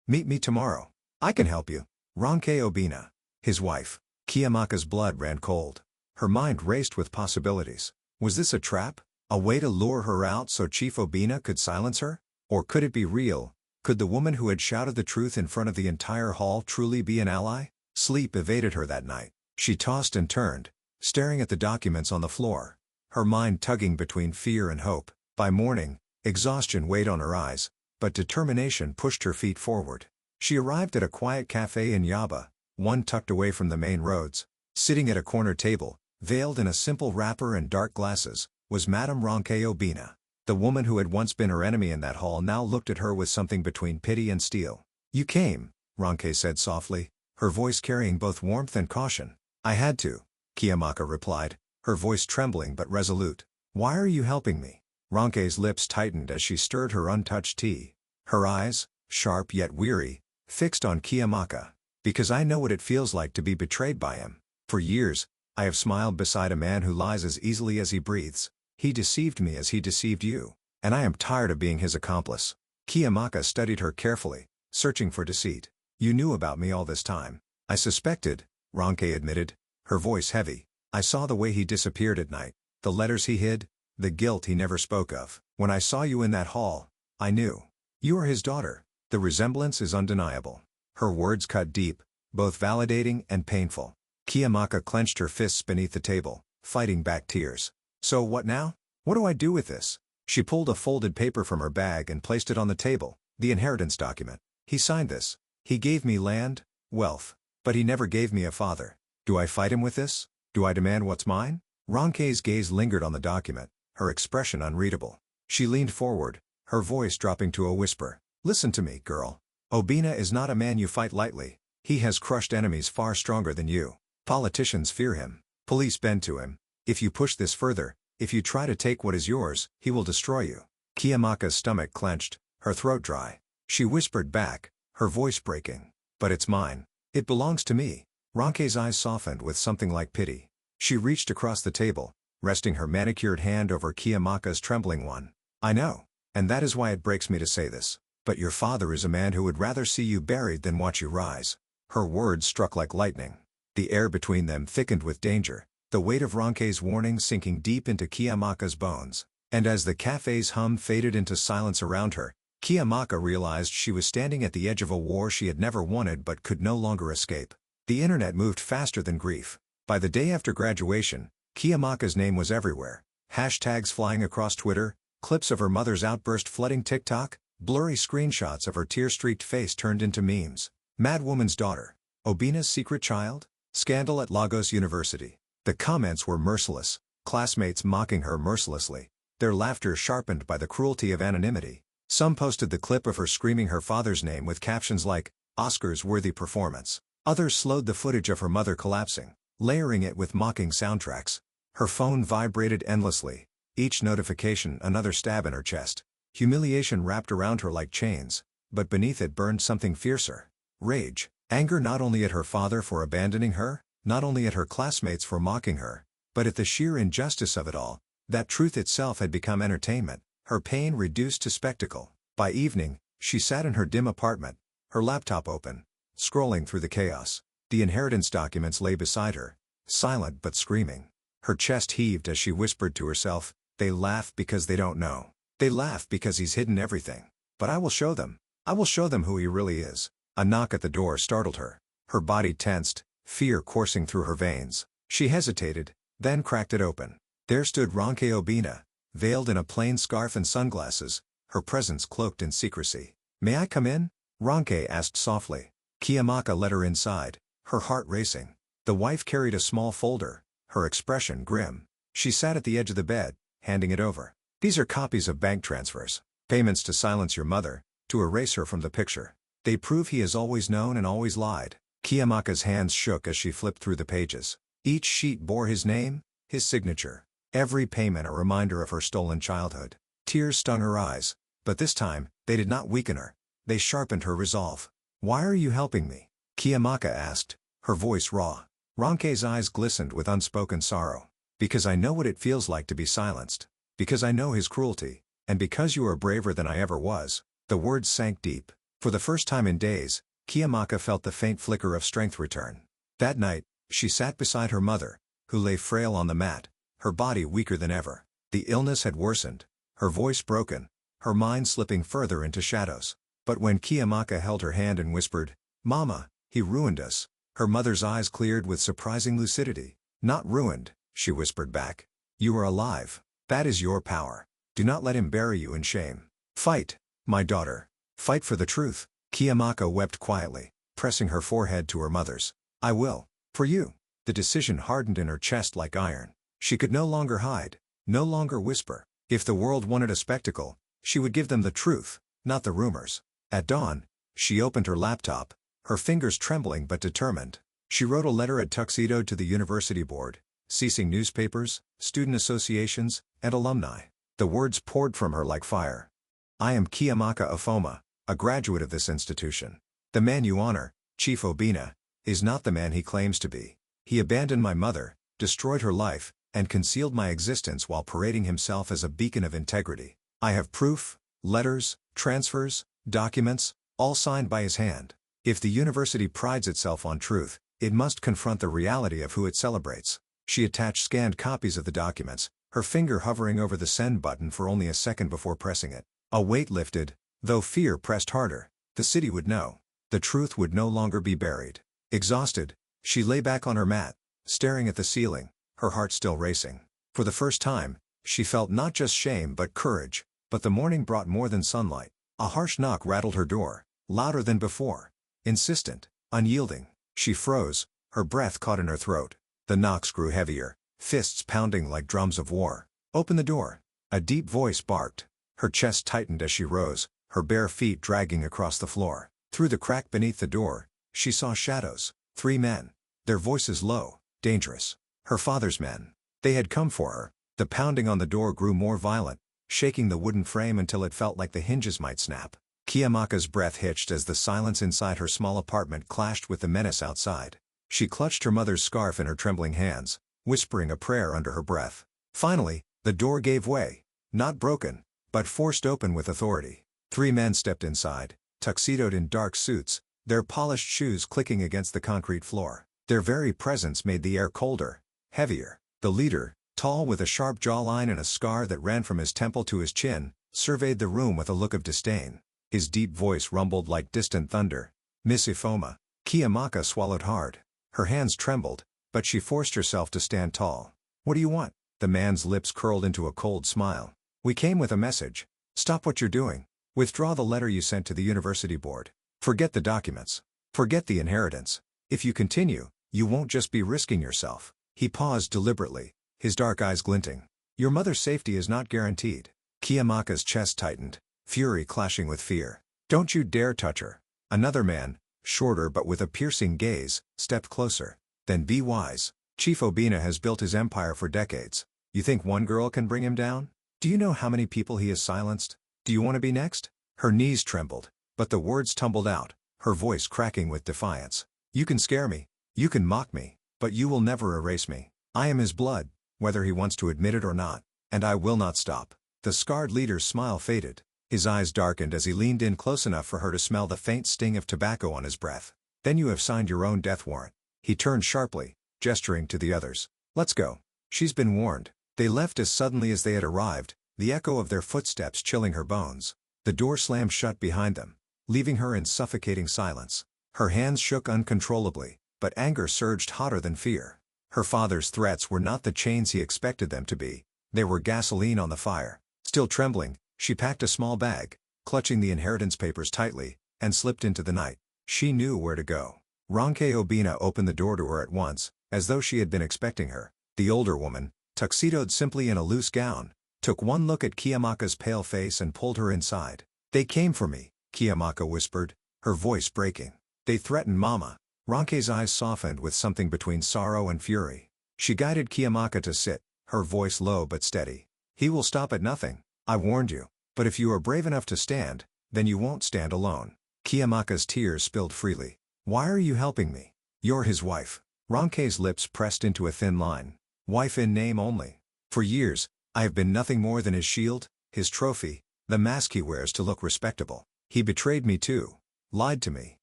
"Meet me tomorrow. I can help you. Ronke Obinna." His wife. Chiamaka's blood ran cold. Her mind raced with possibilities. Was this a trap? A way to lure her out so Chief Obinna could silence her? Or could it be real? Could the woman who had shouted the truth in front of the entire hall truly be an ally? Sleep evaded her that night. She tossed and turned, staring at the documents on the floor, her mind tugging between fear and hope. By morning, exhaustion weighed on her eyes, but determination pushed her feet forward. She arrived at a quiet cafe in Yaba, one tucked away from the main roads. Sitting at a corner table, veiled in a simple wrapper and dark glasses, was Madame Ronke Obinna. The woman who had once been her enemy in that hall now looked at her with something between pity and steel. "You came," Ronke said softly, her voice carrying both warmth and caution. "I had to," Chiamaka replied, her voice trembling but resolute. "Why are you helping me?" Ronke's lips tightened as she stirred her untouched tea. Her eyes, sharp yet weary, fixed on Chiamaka. "Because I know what it feels like to be betrayed by him. For years, I have smiled beside a man who lies as easily as he breathes. He deceived me as he deceived you, and I am tired of being his accomplice." Chiamaka studied her carefully, searching for deceit. "You knew about me all this time." "I suspected," Ronke admitted, her voice heavy. "I saw the way he disappeared at night, the letters he hid, the guilt he never spoke of. When I saw you in that hall, I knew. You are his daughter. The resemblance is undeniable." Her words cut deep, both validating and painful. Chiamaka clenched her fists beneath the table, fighting back tears. "So what now? What do I do with this?" She pulled a folded paper from her bag and placed it on the table, the inheritance document. "He signed this. He gave me land, wealth, but he never gave me a father. Do I fight him with this? Do I demand what's mine?" Ronke's gaze lingered on the document, her expression unreadable. She leaned forward, her voice dropping to a whisper. "Listen to me, girl. Obinna is not a man you fight lightly. He has crushed enemies far stronger than you. Politicians fear him. Police bend to him. If you push this further, if you try to take what is yours, he will destroy you." Chiamaka's stomach clenched, her throat dry. She whispered back, her voice breaking. "But it's mine. It belongs to me." Ronke's eyes softened with something like pity. She reached across the table, resting her manicured hand over Chiamaka's trembling one. "I know, and that is why it breaks me to say this. But your father is a man who would rather see you buried than watch you rise." Her words struck like lightning. The air between them thickened with danger, the weight of Ronke's warning sinking deep into Chiamaka's bones. And as the cafe's hum faded into silence around her, Chiamaka realized she was standing at the edge of a war she had never wanted but could no longer escape. The internet moved faster than grief. By the day after graduation, Chiamaka's name was everywhere. Hashtags flying across Twitter, clips of her mother's outburst flooding TikTok, blurry screenshots of her tear-streaked face turned into memes. "Madwoman's daughter. Obinna's secret child? Scandal at Lagos University." The comments were merciless, classmates mocking her mercilessly, their laughter sharpened by the cruelty of anonymity. Some posted the clip of her screaming her father's name with captions like, "Oscars-worthy performance." Others slowed the footage of her mother collapsing, layering it with mocking soundtracks. Her phone vibrated endlessly, each notification another stab in her chest. Humiliation wrapped around her like chains, but beneath it burned something fiercer. Rage, anger not only at her father for abandoning her, not only at her classmates for mocking her, but at the sheer injustice of it all. That truth itself had become entertainment, her pain reduced to spectacle. By evening, she sat in her dim apartment, her laptop open, scrolling through the chaos. The inheritance documents lay beside her, silent but screaming. Her chest heaved as she whispered to herself, "They laugh because they don't know. They laugh because he's hidden everything. But I will show them. I will show them who he really is." A knock at the door startled her. Her body tensed, fear coursing through her veins. She hesitated, then cracked it open. There stood Ronke Obinna, veiled in a plain scarf and sunglasses, her presence cloaked in secrecy. "May I come in?" Ronke asked softly. Chiamaka led her inside, her heart racing. The wife carried a small folder, her expression grim. She sat at the edge of the bed, handing it over. "These are copies of bank transfers. Payments to silence your mother, to erase her from the picture. They prove he has always known and always lied. Chiamaka's hands shook as she flipped through the pages. Each sheet bore his name, his signature. Every payment a reminder of her stolen childhood. Tears stung her eyes, but this time, they did not weaken her. They sharpened her resolve. "Why are you helping me?" Chiamaka asked, her voice raw. Ronke's eyes glistened with unspoken sorrow. "Because I know what it feels like to be silenced. Because I know his cruelty. And because you are braver than I ever was." The words sank deep. For the first time in days, Chiamaka felt the faint flicker of strength return. That night, she sat beside her mother, who lay frail on the mat, her body weaker than ever. The illness had worsened, her voice broken, her mind slipping further into shadows. But when Chiamaka held her hand and whispered, "Mama, he ruined us," her mother's eyes cleared with surprising lucidity. "Not ruined," she whispered back. "You are alive. That is your power. Do not let him bury you in shame. Fight, my daughter. Fight for the truth." Chiamaka wept quietly, pressing her forehead to her mother's. "I will. For you." The decision hardened in her chest like iron. She could no longer hide, no longer whisper. If the world wanted a spectacle, she would give them the truth, not the rumors. At dawn, she opened her laptop, her fingers trembling but determined. She wrote a letter at tuxedo to the university board, ceasing newspapers, student associations, and alumni. The words poured from her like fire. "I am Chiamaka Afoma, a graduate of this institution. The man you honor, Chief Obinna, is not the man he claims to be. He abandoned my mother, destroyed her life, and concealed my existence while parading himself as a beacon of integrity. I have proof, letters, transfers, documents, all signed by his hand. If the university prides itself on truth, it must confront the reality of who it celebrates." She attached scanned copies of the documents, her finger hovering over the send button for only a second before pressing it. A weight lifted, though fear pressed harder. The city would know. The truth would no longer be buried. Exhausted, she lay back on her mat, staring at the ceiling, her heart still racing. For the first time, she felt not just shame but courage. But the morning brought more than sunlight. A harsh knock rattled her door, louder than before. Insistent, unyielding. She froze, her breath caught in her throat. The knocks grew heavier, fists pounding like drums of war. "Open the door." A deep voice barked. Her chest tightened as she rose, her bare feet dragging across the floor. Through the crack beneath the door, she saw shadows. 3 men. Their voices low, dangerous. Her father's men. They had come for her. The pounding on the door grew more violent, shaking the wooden frame until it felt like the hinges might snap. Chiamaka's breath hitched as the silence inside her small apartment clashed with the menace outside. She clutched her mother's scarf in her trembling hands, whispering a prayer under her breath. Finally, the door gave way. Not broken, but forced open with authority. 3 men stepped inside, tuxedoed in dark suits, their polished shoes clicking against the concrete floor. Their very presence made the air colder, heavier. The leader, tall with a sharp jawline and a scar that ran from his temple to his chin, surveyed the room with a look of disdain. His deep voice rumbled like distant thunder. "Miss Ifoma." Chiamaka swallowed hard. Her hands trembled, but she forced herself to stand tall. "What do you want?" The man's lips curled into a cold smile. "We came with a message. Stop what you're doing. Withdraw the letter you sent to the university board. Forget the documents. Forget the inheritance. If you continue, you won't just be risking yourself." He paused deliberately, his dark eyes glinting. "Your mother's safety is not guaranteed." Chiamaka's chest tightened, fury clashing with fear. "Don't you dare touch her." Another man, shorter but with a piercing gaze, stepped closer. "Then be wise. Chief Obinna has built his empire for decades. You think one girl can bring him down? Do you know how many people he has silenced? Do you want to be next?" Her knees trembled, but the words tumbled out, her voice cracking with defiance. "You can scare me, you can mock me, but you will never erase me. I am his blood, whether he wants to admit it or not, and I will not stop." The scarred leader's smile faded. His eyes darkened as he leaned in close enough for her to smell the faint sting of tobacco on his breath. "Then you have signed your own death warrant." He turned sharply, gesturing to the others. "Let's go. She's been warned." They left as suddenly as they had arrived, the echo of their footsteps chilling her bones. The door slammed shut behind them, leaving her in suffocating silence. Her hands shook uncontrollably, but anger surged hotter than fear. Her father's threats were not the chains he expected them to be. They were gasoline on the fire. Still trembling, she packed a small bag, clutching the inheritance papers tightly, and slipped into the night. She knew where to go. Ronke Obinna opened the door to her at once, as though she had been expecting her. The older woman, tuxedoed simply in a loose gown, took one look at Chiamaka's pale face and pulled her inside. "They came for me," Chiamaka whispered, her voice breaking. They threatened Mama. Ronke's eyes softened with something between sorrow and fury. She guided Chiamaka to sit, her voice low but steady. He will stop at nothing, I warned you. But if you are brave enough to stand, then you won't stand alone. Chiamaka's tears spilled freely. Why are you helping me? You're his wife. Ronke's lips pressed into a thin line. Wife in name only. For years, I have been nothing more than his shield, his trophy, the mask he wears to look respectable. He betrayed me too. Lied to me.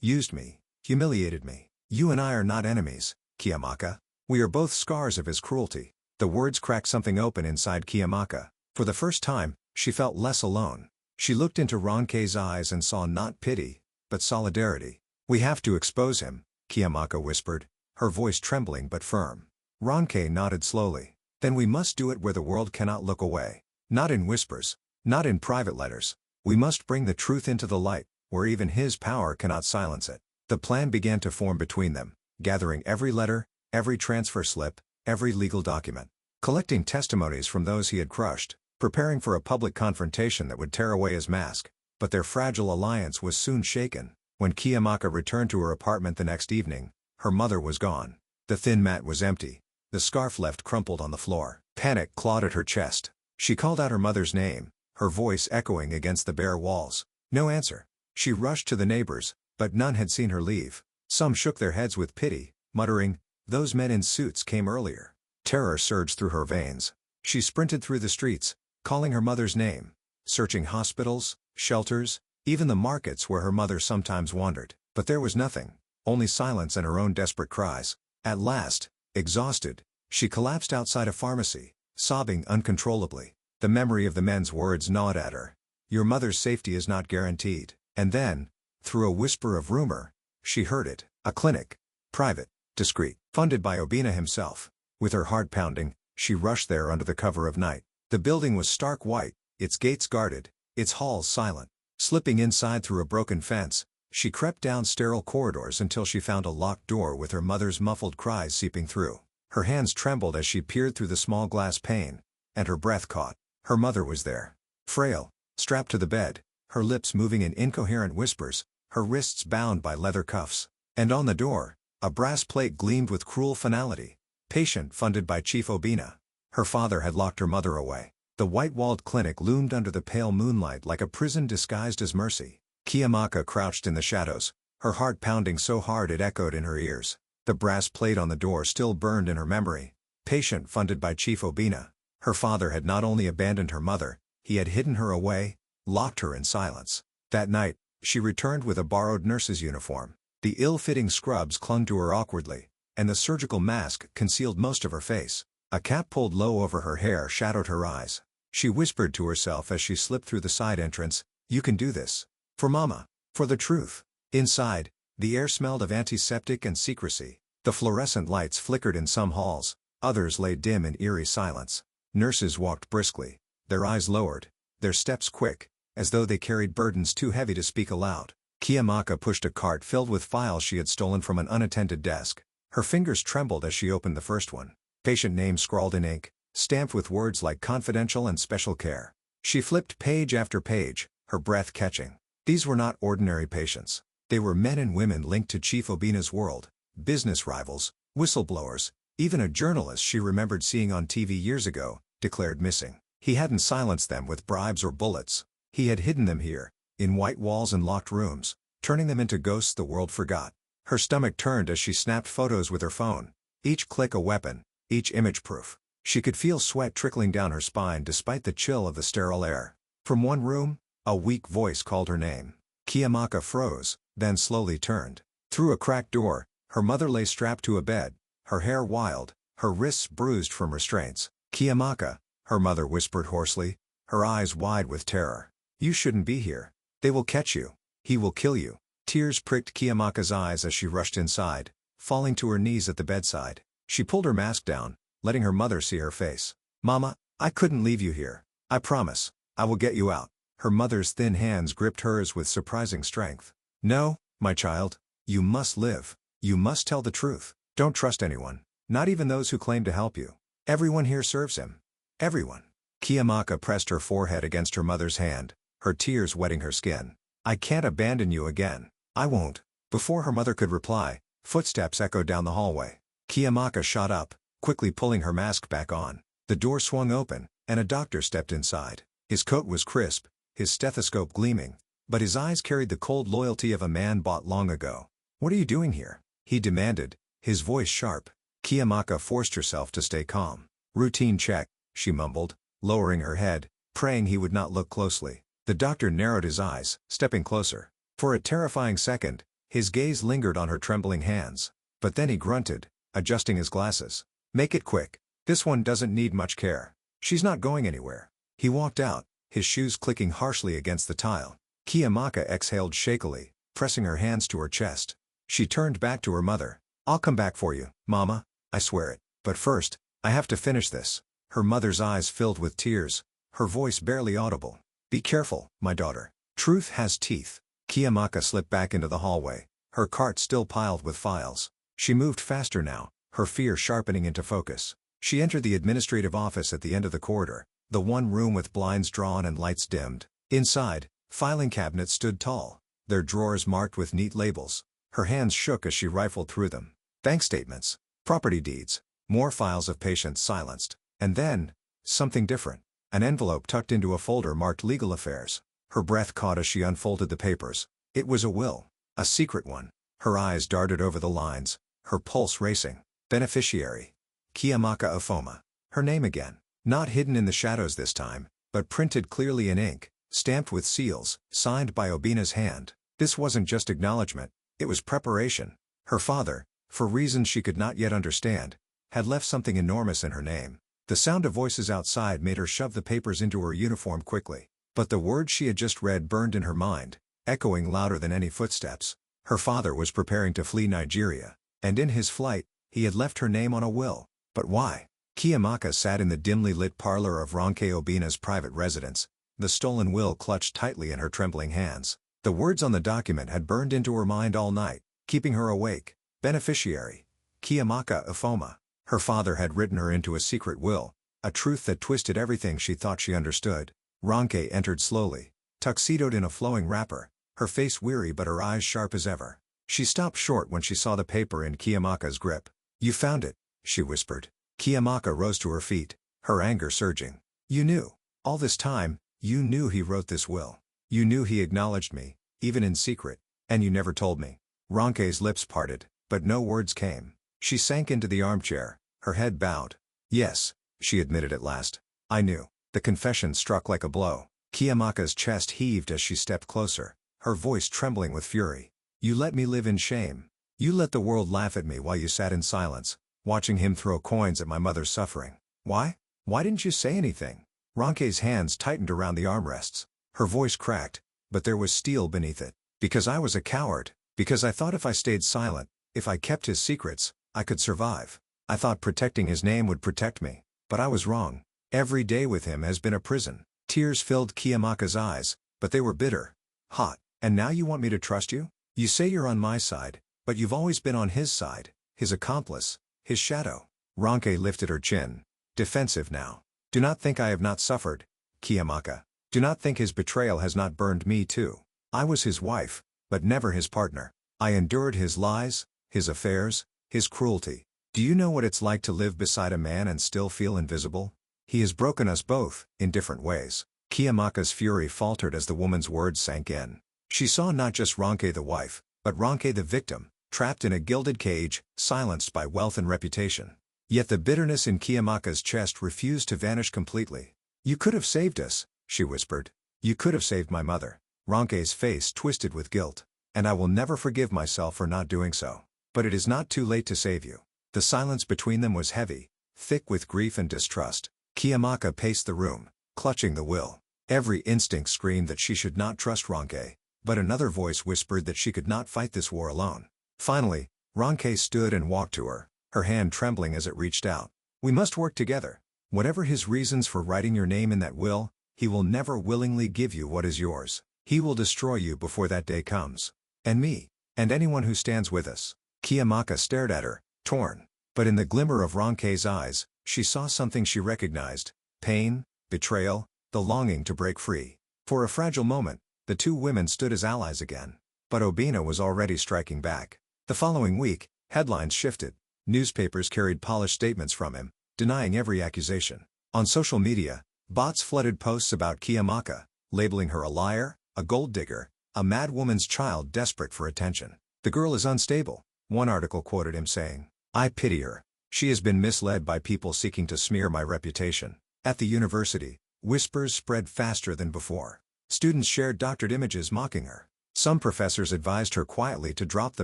Used me. Humiliated me. You and I are not enemies, Chiamaka. We are both scars of his cruelty. The words cracked something open inside Chiamaka. For the first time, she felt less alone. She looked into Ronke's eyes and saw not pity, but solidarity. We have to expose him, Chiamaka whispered, her voice trembling but firm. Ronke nodded slowly. Then we must do it where the world cannot look away. Not in whispers. Not in private letters. We must bring the truth into the light, where even his power cannot silence it. The plan began to form between them, gathering every letter, every transfer slip, every legal document. Collecting testimonies from those he had crushed, preparing for a public confrontation that would tear away his mask. But their fragile alliance was soon shaken. When Chiamaka returned to her apartment the next evening, her mother was gone. The thin mat was empty, the scarf left crumpled on the floor. Panic clawed at her chest. She called out her mother's name, her voice echoing against the bare walls. No answer. She rushed to the neighbors, but none had seen her leave. Some shook their heads with pity, muttering, "Those men in suits came earlier." Terror surged through her veins. She sprinted through the streets, calling her mother's name, searching hospitals, shelters, even the markets where her mother sometimes wandered. But there was nothing, only silence and her own desperate cries. At last, exhausted, she collapsed outside a pharmacy, sobbing uncontrollably. The memory of the men's words gnawed at her. Your mother's safety is not guaranteed. And then, through a whisper of rumor, she heard it. A clinic. Private, discreet, funded by Obinna himself. With her heart pounding, she rushed there under the cover of night. The building was stark white, its gates guarded, its halls silent. Slipping inside through a broken fence, she crept down sterile corridors until she found a locked door with her mother's muffled cries seeping through. Her hands trembled as she peered through the small glass pane, and her breath caught. Her mother was there. Frail, strapped to the bed, her lips moving in incoherent whispers, her wrists bound by leather cuffs. And on the door, a brass plate gleamed with cruel finality. Patient funded by Chief Obinna. Her father had locked her mother away. The white-walled clinic loomed under the pale moonlight like a prison disguised as mercy. Chiamaka crouched in the shadows, her heart pounding so hard it echoed in her ears. The brass plate on the door still burned in her memory. Patient funded by Chief Obinna. Her father had not only abandoned her mother, he had hidden her away, locked her in silence. That night, she returned with a borrowed nurse's uniform. The ill-fitting scrubs clung to her awkwardly, and the surgical mask concealed most of her face. A cap pulled low over her hair shadowed her eyes. She whispered to herself as she slipped through the side entrance, "You can do this. For Mama. For the truth." Inside, the air smelled of antiseptic and secrecy. The fluorescent lights flickered in some halls, others lay dim in eerie silence. Nurses walked briskly, their eyes lowered, their steps quick, as though they carried burdens too heavy to speak aloud. Chiamaka pushed a cart filled with files she had stolen from an unattended desk. Her fingers trembled as she opened the first one. Patient name scrawled in ink, stamped with words like confidential and special care. She flipped page after page, her breath catching. These were not ordinary patients. They were men and women linked to Chief Obinna's world, business rivals, whistleblowers, even a journalist she remembered seeing on TV years ago, declared missing. He hadn't silenced them with bribes or bullets. He had hidden them here, in white walls and locked rooms, turning them into ghosts the world forgot. Her stomach turned as she snapped photos with her phone. Each click a weapon, each image proof. She could feel sweat trickling down her spine despite the chill of the sterile air. From one room, a weak voice called her name. Chiamaka froze, then slowly turned. Through a cracked door, her mother lay strapped to a bed, her hair wild, her wrists bruised from restraints. "Chiamaka," her mother whispered hoarsely, her eyes wide with terror. "You shouldn't be here. They will catch you. He will kill you." Tears pricked Chiamaka's eyes as she rushed inside, falling to her knees at the bedside. She pulled her mask down, letting her mother see her face. "Mama, I couldn't leave you here. I promise. I will get you out." Her mother's thin hands gripped hers with surprising strength. "No, my child. You must live. You must tell the truth. Don't trust anyone, not even those who claim to help you. Everyone here serves him. Everyone." Chiamaka pressed her forehead against her mother's hand, her tears wetting her skin. I can't abandon you again. I won't. Before her mother could reply, footsteps echoed down the hallway. Chiamaka shot up, quickly pulling her mask back on. The door swung open, and a doctor stepped inside. His coat was crisp, his stethoscope gleaming, but his eyes carried the cold loyalty of a man bought long ago. "What are you doing here?" he demanded, his voice sharp. Chiamaka forced herself to stay calm. "Routine check," she mumbled, lowering her head, praying he would not look closely. The doctor narrowed his eyes, stepping closer. For a terrifying second, his gaze lingered on her trembling hands. But then he grunted, adjusting his glasses. "Make it quick. This one doesn't need much care. She's not going anywhere." He walked out, his shoes clicking harshly against the tile. Chiamaka exhaled shakily, pressing her hands to her chest. She turned back to her mother. "I'll come back for you, Mama. I swear it. But first, I have to finish this." Her mother's eyes filled with tears, her voice barely audible. "Be careful, my daughter. Truth has teeth." Chiamaka slipped back into the hallway, her cart still piled with files. She moved faster now, her fear sharpening into focus. She entered the administrative office at the end of the corridor, the one room with blinds drawn and lights dimmed. Inside, filing cabinets stood tall, their drawers marked with neat labels. Her hands shook as she rifled through them. Bank statements, property deeds, more files of patients silenced. And then, something different. An envelope tucked into a folder marked Legal Affairs. Her breath caught as she unfolded the papers. It was a will. A secret one. Her eyes darted over the lines, her pulse racing. Beneficiary: Chiamaka Afoma. Her name again. Not hidden in the shadows this time, but printed clearly in ink, stamped with seals, signed by Obinna's hand. This wasn't just acknowledgement, it was preparation. Her father, for reasons she could not yet understand, had left something enormous in her name. The sound of voices outside made her shove the papers into her uniform quickly. But the words she had just read burned in her mind, echoing louder than any footsteps. Her father was preparing to flee Nigeria, and in his flight, he had left her name on a will. But why? Chiamaka sat in the dimly lit parlor of Ronke Obinna's private residence, the stolen will clutched tightly in her trembling hands. The words on the document had burned into her mind all night, keeping her awake. Beneficiary: Chiamaka Afoma. Her father had written her into a secret will, a truth that twisted everything she thought she understood. Ronke entered slowly, tuxedoed in a flowing wrapper, her face weary but her eyes sharp as ever. She stopped short when she saw the paper in Chiamaka's grip. "You found it," she whispered. Chiamaka rose to her feet, her anger surging. "You knew. All this time, you knew he wrote this will. You knew he acknowledged me, even in secret, and you never told me." Ronke's lips parted, but no words came. She sank into the armchair, her head bowed. "Yes," she admitted at last. "I knew." The confession struck like a blow. Chiamaka's chest heaved as she stepped closer, her voice trembling with fury. "You let me live in shame. You let the world laugh at me while you sat in silence, watching him throw coins at my mother's suffering. Why? Why didn't you say anything?" Ronke's hands tightened around the armrests. Her voice cracked, but there was steel beneath it. "Because I was a coward. Because I thought if I stayed silent, if I kept his secrets, I could survive. I thought protecting his name would protect me. But I was wrong. Every day with him has been a prison." Tears filled Chiamaka's eyes, but they were bitter. "Hot. And now you want me to trust you? You say you're on my side, but you've always been on his side, his accomplice, his shadow." Ronke lifted her chin, defensive now. "Do not think I have not suffered, Chiamaka. Do not think his betrayal has not burned me too. I was his wife, but never his partner. I endured his lies, his affairs, his cruelty. Do you know what it's like to live beside a man and still feel invisible? He has broken us both, in different ways." Chiamaka's fury faltered as the woman's words sank in. She saw not just Ronke the wife, but Ronke the victim, trapped in a gilded cage, silenced by wealth and reputation. Yet the bitterness in Chiamaka's chest refused to vanish completely. "You could have saved us," she whispered. "You could have saved my mother." Ronke's face twisted with guilt. "And I will never forgive myself for not doing so. But it is not too late to save you." The silence between them was heavy, thick with grief and distrust. Chiamaka paced the room, clutching the will. Every instinct screamed that she should not trust Ronke, but another voice whispered that she could not fight this war alone. Finally, Ronke stood and walked to her, her hand trembling as it reached out. "We must work together. Whatever his reasons for writing your name in that will, he will never willingly give you what is yours. He will destroy you before that day comes. And me, and anyone who stands with us." Chiamaka stared at her, torn. But in the glimmer of Ronke's eyes, she saw something she recognized: pain, betrayal, the longing to break free. For a fragile moment, The two women stood as allies again. But Obinna was already striking back. The following week, headlines shifted. Newspapers carried polished statements from him, denying every accusation. On social media, bots flooded posts about Chiamaka, labeling her a liar, a gold digger, a mad woman's child desperate for attention. "The girl is unstable," one article quoted him saying. "I pity her. She has been misled by people seeking to smear my reputation." At the university, whispers spread faster than before. Students shared doctored images mocking her. Some professors advised her quietly to drop the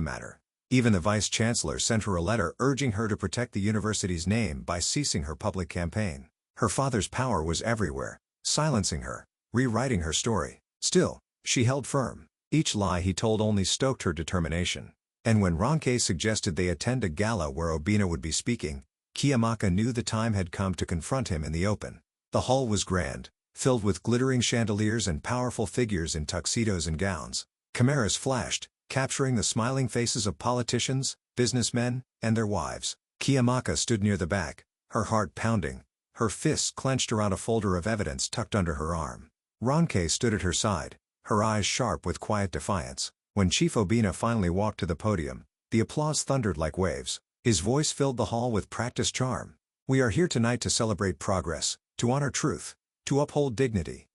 matter. Even the vice-chancellor sent her a letter urging her to protect the university's name by ceasing her public campaign. Her father's power was everywhere, silencing her, rewriting her story. Still, she held firm. Each lie he told only stoked her determination. And when Ronke suggested they attend a gala where Obinna would be speaking, Chiamaka knew the time had come to confront him in the open. The hall was grand, filled with glittering chandeliers and powerful figures in tuxedos and gowns. Cameras flashed, capturing the smiling faces of politicians, businessmen, and their wives. Chiamaka stood near the back, her heart pounding, her fists clenched around a folder of evidence tucked under her arm. Ronke stood at her side, her eyes sharp with quiet defiance. When Chief Obinna finally walked to the podium, the applause thundered like waves. His voice filled the hall with practiced charm. "We are here tonight to celebrate progress, to honor truth, to uphold dignity."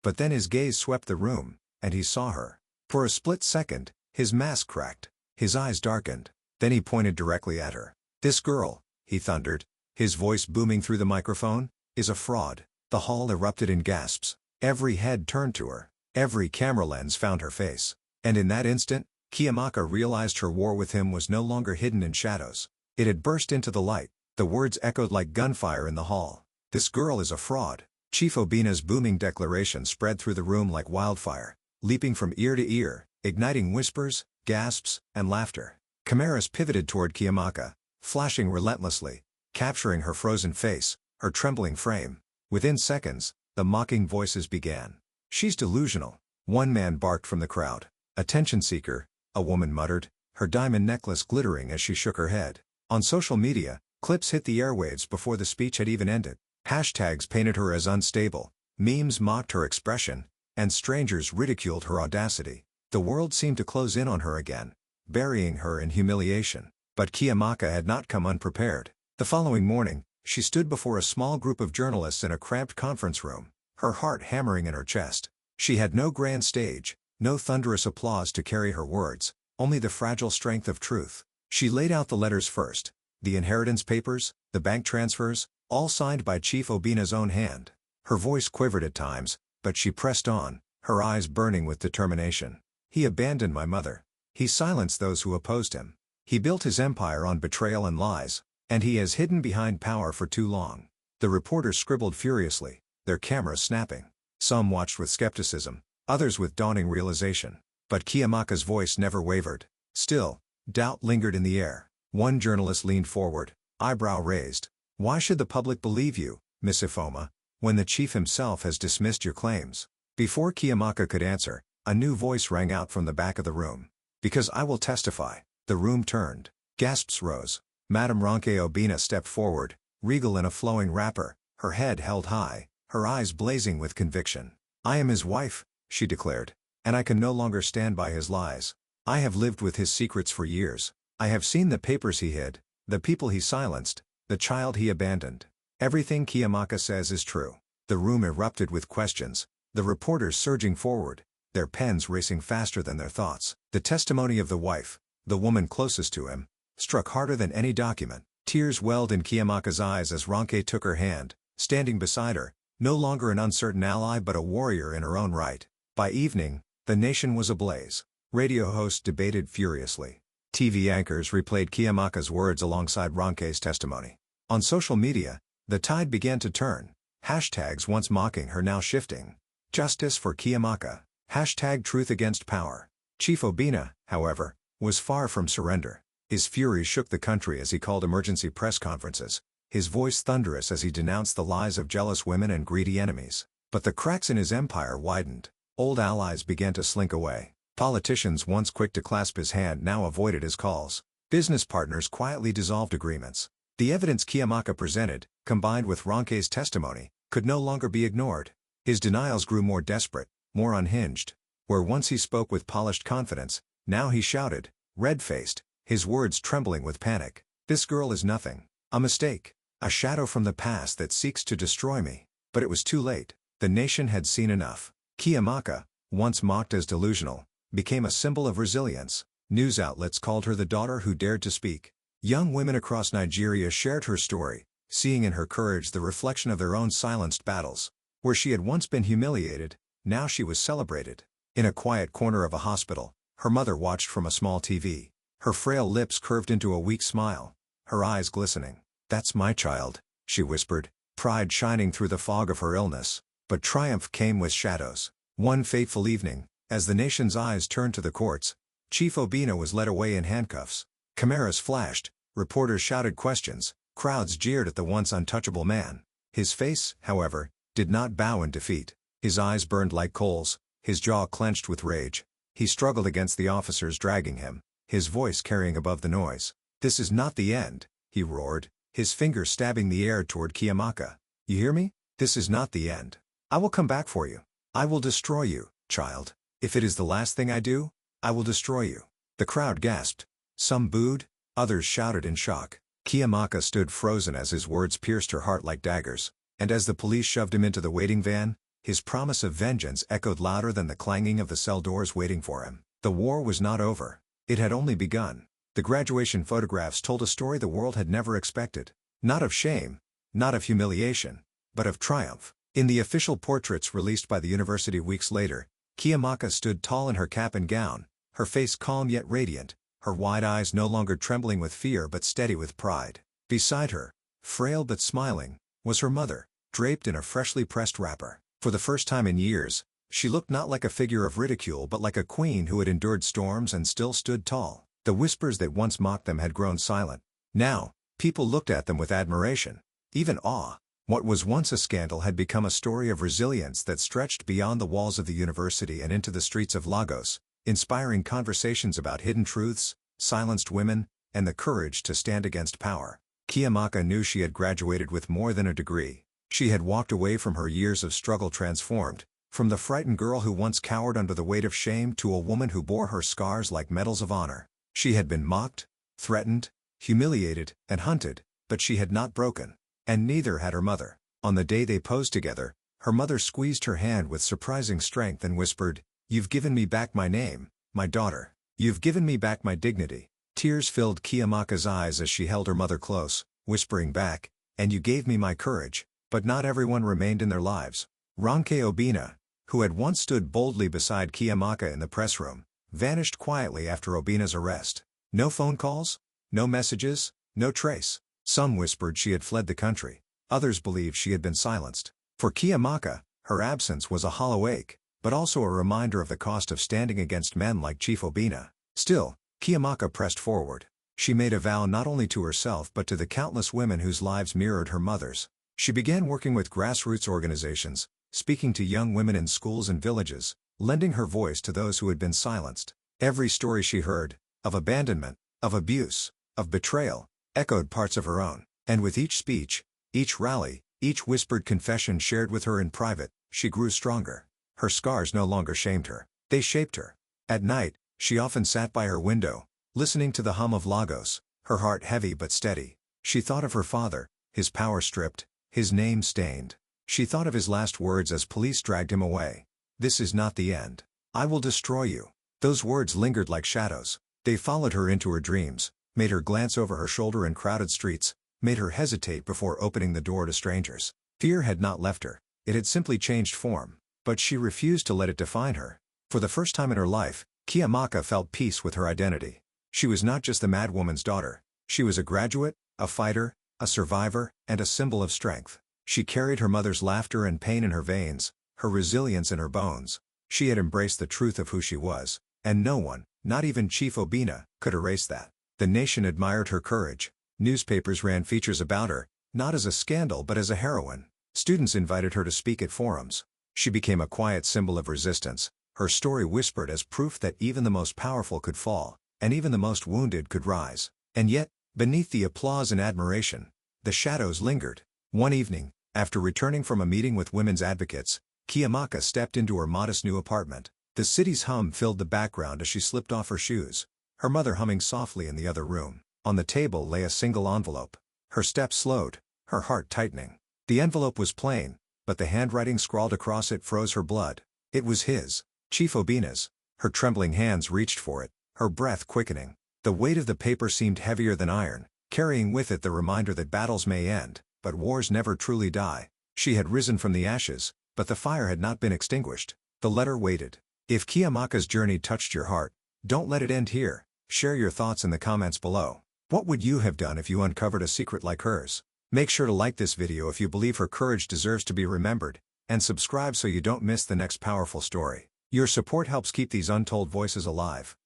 But then his gaze swept the room, and he saw her. For a split second, his mask cracked, his eyes darkened. Then he pointed directly at her. "This girl," he thundered, his voice booming through the microphone, "is a fraud." The hall erupted in gasps. Every head turned to her. Every camera lens found her face. And in that instant, Chiamaka realized her war with him was no longer hidden in shadows. It had burst into the light. The words echoed like gunfire in the hall. "This girl is a fraud." Chief Obinna's booming declaration spread through the room like wildfire, leaping from ear to ear, igniting whispers, gasps, and laughter. Cameras pivoted toward Chiamaka, flashing relentlessly, capturing her frozen face, her trembling frame. Within seconds, the mocking voices began. "She's delusional," one man barked from the crowd. "Attention seeker," a woman muttered, her diamond necklace glittering as she shook her head. On social media, clips hit the airwaves before the speech had even ended. Hashtags painted her as unstable, memes mocked her expression, and strangers ridiculed her audacity. The world seemed to close in on her again, burying her in humiliation. But Chiamaka had not come unprepared. The following morning, she stood before a small group of journalists in a cramped conference room, her heart hammering in her chest. She had no grand stage, no thunderous applause to carry her words, only the fragile strength of truth. She laid out the letters first, the inheritance papers, the bank transfers, all signed by Chief Obinna's own hand. Her voice quivered at times, but she pressed on, her eyes burning with determination. "He abandoned my mother. He silenced those who opposed him. He built his empire on betrayal and lies, and he has hidden behind power for too long." The reporters scribbled furiously, their cameras snapping. Some watched with skepticism, others with dawning realization. But Chiamaka's voice never wavered. Still, doubt lingered in the air. One journalist leaned forward, eyebrow raised. "Why should the public believe you, Miss Ifoma, when the chief himself has dismissed your claims?" Before Chiamaka could answer, a new voice rang out from the back of the room. "Because I will testify." The room turned. Gasps rose. Madame Ronke Obinna stepped forward, regal in a flowing wrapper, her head held high, her eyes blazing with conviction. "I am his wife," she declared, "and I can no longer stand by his lies. I have lived with his secrets for years. I have seen the papers he hid, the people he silenced, the child he abandoned. Everything Chiamaka says is true." The room erupted with questions, the reporters surging forward, their pens racing faster than their thoughts. The testimony of the wife, the woman closest to him, struck harder than any document. Tears welled in Chiamaka's eyes as Ronke took her hand, standing beside her, no longer an uncertain ally but a warrior in her own right. By evening, the nation was ablaze. Radio hosts debated furiously. TV anchors replayed Chiamaka's words alongside Ronke's testimony. On social media, the tide began to turn. Hashtags once mocking her now shifting. "Justice for Chiamaka." Hashtag truth against power. Chief Obinna, however, was far from surrender. His fury shook the country as he called emergency press conferences, his voice thunderous as he denounced the lies of jealous women and greedy enemies. But the cracks in his empire widened. Old allies began to slink away. Politicians once quick to clasp his hand now avoided his calls. Business partners quietly dissolved agreements. The evidence Chiamaka presented, combined with Ronke's testimony, could no longer be ignored. His denials grew more desperate, more unhinged. Where once he spoke with polished confidence, now he shouted, red-faced, his words trembling with panic. This girl is nothing. A mistake. A shadow from the past that seeks to destroy me. But it was too late. The nation had seen enough. Chiamaka, once mocked as delusional, became a symbol of resilience. News outlets called her the daughter who dared to speak. Young women across Nigeria shared her story, seeing in her courage the reflection of their own silenced battles. Where she had once been humiliated, now she was celebrated. In a quiet corner of a hospital, her mother watched from a small TV. Her frail lips curved into a weak smile, her eyes glistening. "That's my child," she whispered, pride shining through the fog of her illness. But triumph came with shadows. One fateful evening, as the nation's eyes turned to the courts, Chief Obinna was led away in handcuffs. Cameras flashed, reporters shouted questions, crowds jeered at the once untouchable man. His face, however, did not bow in defeat. His eyes burned like coals, his jaw clenched with rage. He struggled against the officers dragging him, his voice carrying above the noise. "This is not the end," he roared, his fingers stabbing the air toward Chiamaka. "You hear me? This is not the end. I will come back for you. I will destroy you, child. If it is the last thing I do, I will destroy you." The crowd gasped. Some booed, others shouted in shock. Chiamaka stood frozen as his words pierced her heart like daggers. And as the police shoved him into the waiting van, his promise of vengeance echoed louder than the clanging of the cell doors waiting for him. The war was not over. It had only begun. The graduation photographs told a story the world had never expected. Not of shame, not of humiliation, but of triumph. In the official portraits released by the university weeks later, Chiamaka stood tall in her cap and gown, her face calm yet radiant, her wide eyes no longer trembling with fear but steady with pride. Beside her, frail but smiling, was her mother, draped in a freshly pressed wrapper. For the first time in years, she looked not like a figure of ridicule but like a queen who had endured storms and still stood tall. The whispers that once mocked them had grown silent. Now, people looked at them with admiration, even awe. What was once a scandal had become a story of resilience that stretched beyond the walls of the university and into the streets of Lagos, inspiring conversations about hidden truths, silenced women, and the courage to stand against power. Chiamaka knew she had graduated with more than a degree. She had walked away from her years of struggle transformed, from the frightened girl who once cowered under the weight of shame to a woman who bore her scars like medals of honor. She had been mocked, threatened, humiliated, and hunted, but she had not broken. And neither had her mother. On the day they posed together, her mother squeezed her hand with surprising strength and whispered, "You've given me back my name, my daughter. You've given me back my dignity." Tears filled Chiamaka's eyes as she held her mother close, whispering back, "And you gave me my courage." But not everyone remained in their lives. Ronke Obinna, who had once stood boldly beside Chiamaka in the press room, vanished quietly after Obinna's arrest. No phone calls, no messages, no trace. Some whispered she had fled the country. Others believed she had been silenced. For Chiamaka, her absence was a hollow ache, but also a reminder of the cost of standing against men like Chief Obinna. Still, Chiamaka pressed forward. She made a vow not only to herself but to the countless women whose lives mirrored her mother's. She began working with grassroots organizations, speaking to young women in schools and villages, lending her voice to those who had been silenced. Every story she heard, of abandonment, of abuse, of betrayal, echoed parts of her own. And with each speech, each rally, each whispered confession shared with her in private, she grew stronger. Her scars no longer shamed her. They shaped her. At night, she often sat by her window, listening to the hum of Lagos, her heart heavy but steady. She thought of her father, his power stripped, his name stained. She thought of his last words as police dragged him away. "This is not the end. I will destroy you." Those words lingered like shadows. They followed her into her dreams, made her glance over her shoulder in crowded streets, made her hesitate before opening the door to strangers. Fear had not left her, it had simply changed form. But she refused to let it define her. For the first time in her life, Chiamaka felt peace with her identity. She was not just the madwoman's daughter. She was a graduate, a fighter, a survivor, and a symbol of strength. She carried her mother's laughter and pain in her veins, her resilience in her bones. She had embraced the truth of who she was, and no one, not even Chief Obinna, could erase that. The nation admired her courage. Newspapers ran features about her, not as a scandal but as a heroine. Students invited her to speak at forums. She became a quiet symbol of resistance, her story whispered as proof that even the most powerful could fall, and even the most wounded could rise. And yet, beneath the applause and admiration, the shadows lingered. One evening, after returning from a meeting with women's advocates, Chiamaka stepped into her modest new apartment. The city's hum filled the background as she slipped off her shoes, her mother humming softly in the other room. On the table lay a single envelope. Her steps slowed, her heart tightening. The envelope was plain, but the handwriting scrawled across it froze her blood. It was his, Chief Obinna's. Her trembling hands reached for it, her breath quickening. The weight of the paper seemed heavier than iron, carrying with it the reminder that battles may end, but wars never truly die. She had risen from the ashes, but the fire had not been extinguished. The letter waited. If Chiamaka's journey touched your heart, don't let it end here. Share your thoughts in the comments below. What would you have done if you uncovered a secret like hers? Make sure to like this video if you believe her courage deserves to be remembered, and subscribe so you don't miss the next powerful story. Your support helps keep these untold voices alive.